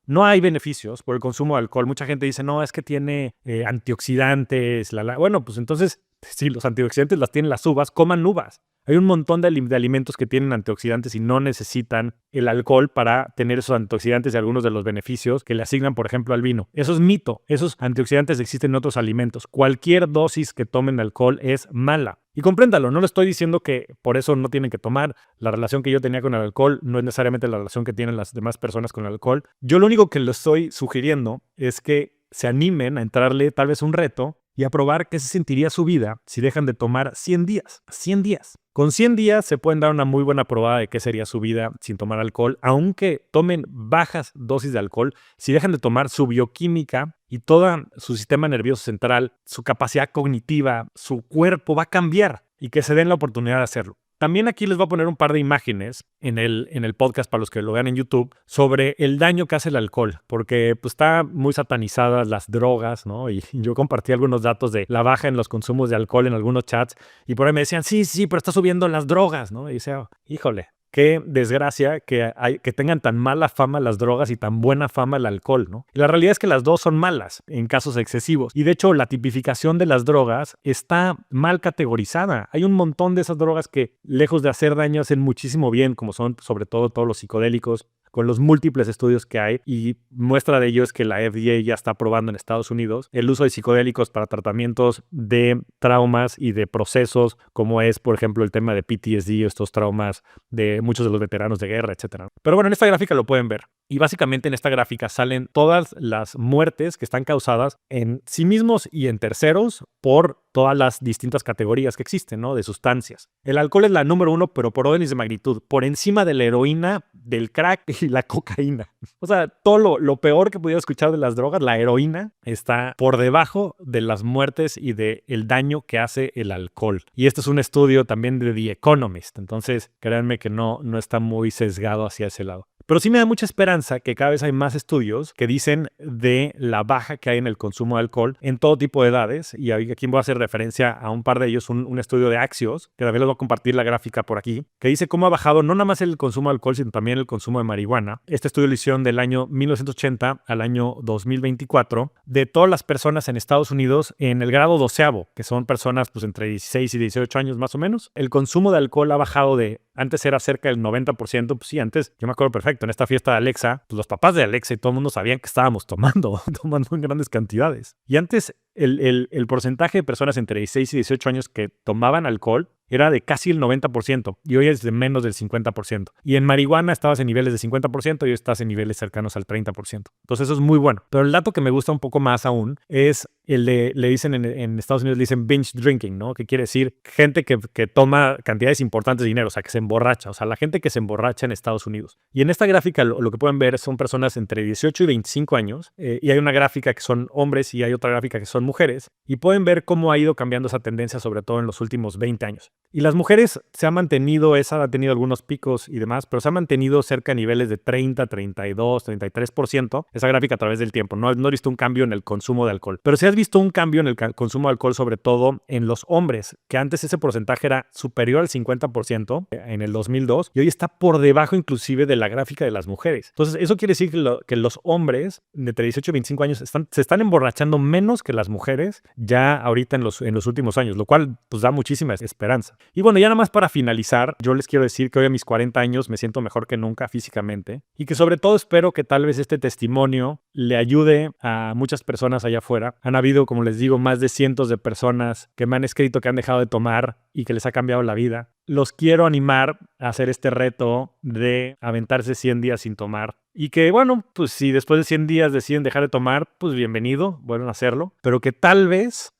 por el consumo de alcohol. Mucha gente dice, no, es que tiene antioxidantes. Bueno, pues entonces, si los antioxidantes las tienen las uvas, coman uvas. Hay un montón de alimentos que tienen antioxidantes y no necesitan el alcohol para tener esos antioxidantes y algunos de los beneficios que le asignan, por ejemplo, al vino. Eso es mito. Esos antioxidantes existen en otros alimentos. Cualquier dosis que tomen de alcohol es mala. Y compréndalo, no le estoy diciendo que por eso no tienen que tomar. La relación que yo tenía con el alcohol no es necesariamente la relación que tienen las demás personas con el alcohol. Yo lo único que les estoy sugiriendo es que se animen a entrarle tal vez un reto y a probar qué se sentiría su vida si dejan de tomar 100 días. 100 días. Con 100 días se pueden dar una muy buena probada de qué sería su vida sin tomar alcohol, aunque tomen bajas dosis de alcohol. Si dejan de tomar, su bioquímica y todo su sistema nervioso central, su capacidad cognitiva, su cuerpo va a cambiar y que se den la oportunidad de hacerlo. También aquí les voy a poner un par de imágenes en el podcast para los que lo vean en YouTube sobre el daño que hace el alcohol, porque pues está muy satanizadas las drogas, ¿no? Y yo compartí algunos datos de la baja en los consumos de alcohol en algunos chats y por ahí me decían, sí, pero está subiendo las drogas, ¿no? Y decía, híjole. Qué desgracia que tengan tan mala fama las drogas y tan buena fama el alcohol, ¿no? Y la realidad es que las dos son malas en casos excesivos. Y de hecho, la tipificación de las drogas está mal categorizada. Hay un montón de esas drogas que, lejos de hacer daño, hacen muchísimo bien, como son sobre todo todos los psicodélicos, con los múltiples estudios que hay, y muestra de ello es que la FDA ya está aprobando en Estados Unidos el uso de psicodélicos para tratamientos de traumas y de procesos, como es, por ejemplo, el tema de PTSD, estos traumas de muchos de los veteranos de guerra, etc. Pero bueno, en esta gráfica lo pueden ver. Y básicamente en esta gráfica salen todas las muertes que están causadas en sí mismos y en terceros por todas las distintas categorías que existen, ¿no? De sustancias. El alcohol es la número 1, pero por órdenes de magnitud, por encima de la heroína, del crack y la cocaína. O sea, todo lo peor que pudiera escuchar de las drogas, la heroína, está por debajo de las muertes y del daño que hace el alcohol. Y este es un estudio también de The Economist, entonces créanme que no está muy sesgado hacia ese lado. Pero sí me da mucha esperanza que cada vez hay más estudios que dicen de la baja que hay en el consumo de alcohol en todo tipo de edades. Y aquí voy a hacer referencia a un par de ellos, un estudio de Axios, que también les voy a compartir la gráfica por aquí, que dice cómo ha bajado no nada más el consumo de alcohol, sino también el consumo de marihuana. Este estudio lo hicieron del año 1980 al año 2024 de todas las personas en Estados Unidos en el grado 12º, que son personas pues entre 16 y 18 años más o menos. El consumo de alcohol ha bajado de... Antes era cerca del 90%, pues sí, antes, yo me acuerdo perfecto, en esta fiesta de Alexa, pues los papás de Alexa y todo el mundo sabían que estábamos tomando en grandes cantidades. Y antes el porcentaje de personas entre 16 y 18 años que tomaban alcohol era de casi el 90% y hoy es de menos del 50%. Y en marihuana estabas en niveles de 50% y hoy estás en niveles cercanos al 30%. Entonces eso es muy bueno. Pero el dato que me gusta un poco más aún es el de, le dicen en Estados Unidos, le dicen binge drinking, ¿no? Que quiere decir gente que toma cantidades importantes de dinero, o sea, que se emborracha. O sea, la gente que se emborracha en Estados Unidos. Y en esta gráfica lo que pueden ver son personas entre 18 y 25 años. Y hay una gráfica que son hombres y hay otra gráfica que son mujeres. Y pueden ver cómo ha ido cambiando esa tendencia, sobre todo en los últimos 20 años. Y las mujeres se ha mantenido, esa ha tenido algunos picos y demás, pero se ha mantenido cerca de niveles de 30, 32, 33%, esa gráfica a través del tiempo. No he visto un cambio en el consumo de alcohol. Pero sí has visto un cambio en el consumo de alcohol, sobre todo en los hombres, que antes ese porcentaje era superior al 50% en el 2002 y hoy está por debajo inclusive de la gráfica de las mujeres. Entonces, eso quiere decir que los hombres de 18 y 25 años se están emborrachando menos que las mujeres ya ahorita en los últimos años, lo cual pues da muchísima esperanza. Y bueno, ya nada más para finalizar, yo les quiero decir que hoy a mis 40 años me siento mejor que nunca físicamente y que sobre todo espero que tal vez este testimonio le ayude a muchas personas allá afuera. Han habido, como les digo, más de cientos de personas que me han escrito que han dejado de tomar y que les ha cambiado la vida. Los quiero animar a hacer este reto de aventarse 100 días sin tomar. Y que, bueno, pues si después de 100 días deciden dejar de tomar, pues bienvenido, vuelvan a hacerlo. Pero que tal vez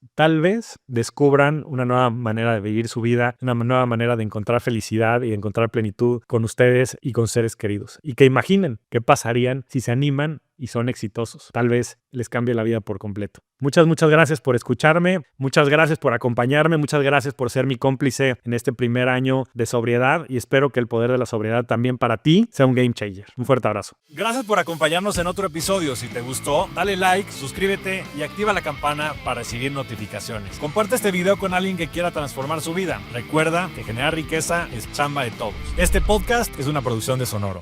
descubran una nueva manera de vivir su vida, una nueva manera de encontrar felicidad y de encontrar plenitud con ustedes y con seres queridos. Y que imaginen qué pasarían si se animan y son exitosos. Tal vez les cambie la vida por completo. Muchas gracias por escucharme. Muchas gracias por acompañarme. Muchas gracias por ser mi cómplice en este primer año de sobriedad y espero que el poder de la sobriedad también para ti sea un game changer. Un fuerte abrazo. Gracias por acompañarnos en otro episodio. Si te gustó, dale like, suscríbete y activa la campana para recibir notificaciones. Comparte este video con alguien que quiera transformar su vida. Recuerda que generar riqueza es chamba de todos. Este podcast es una producción de Sonoro.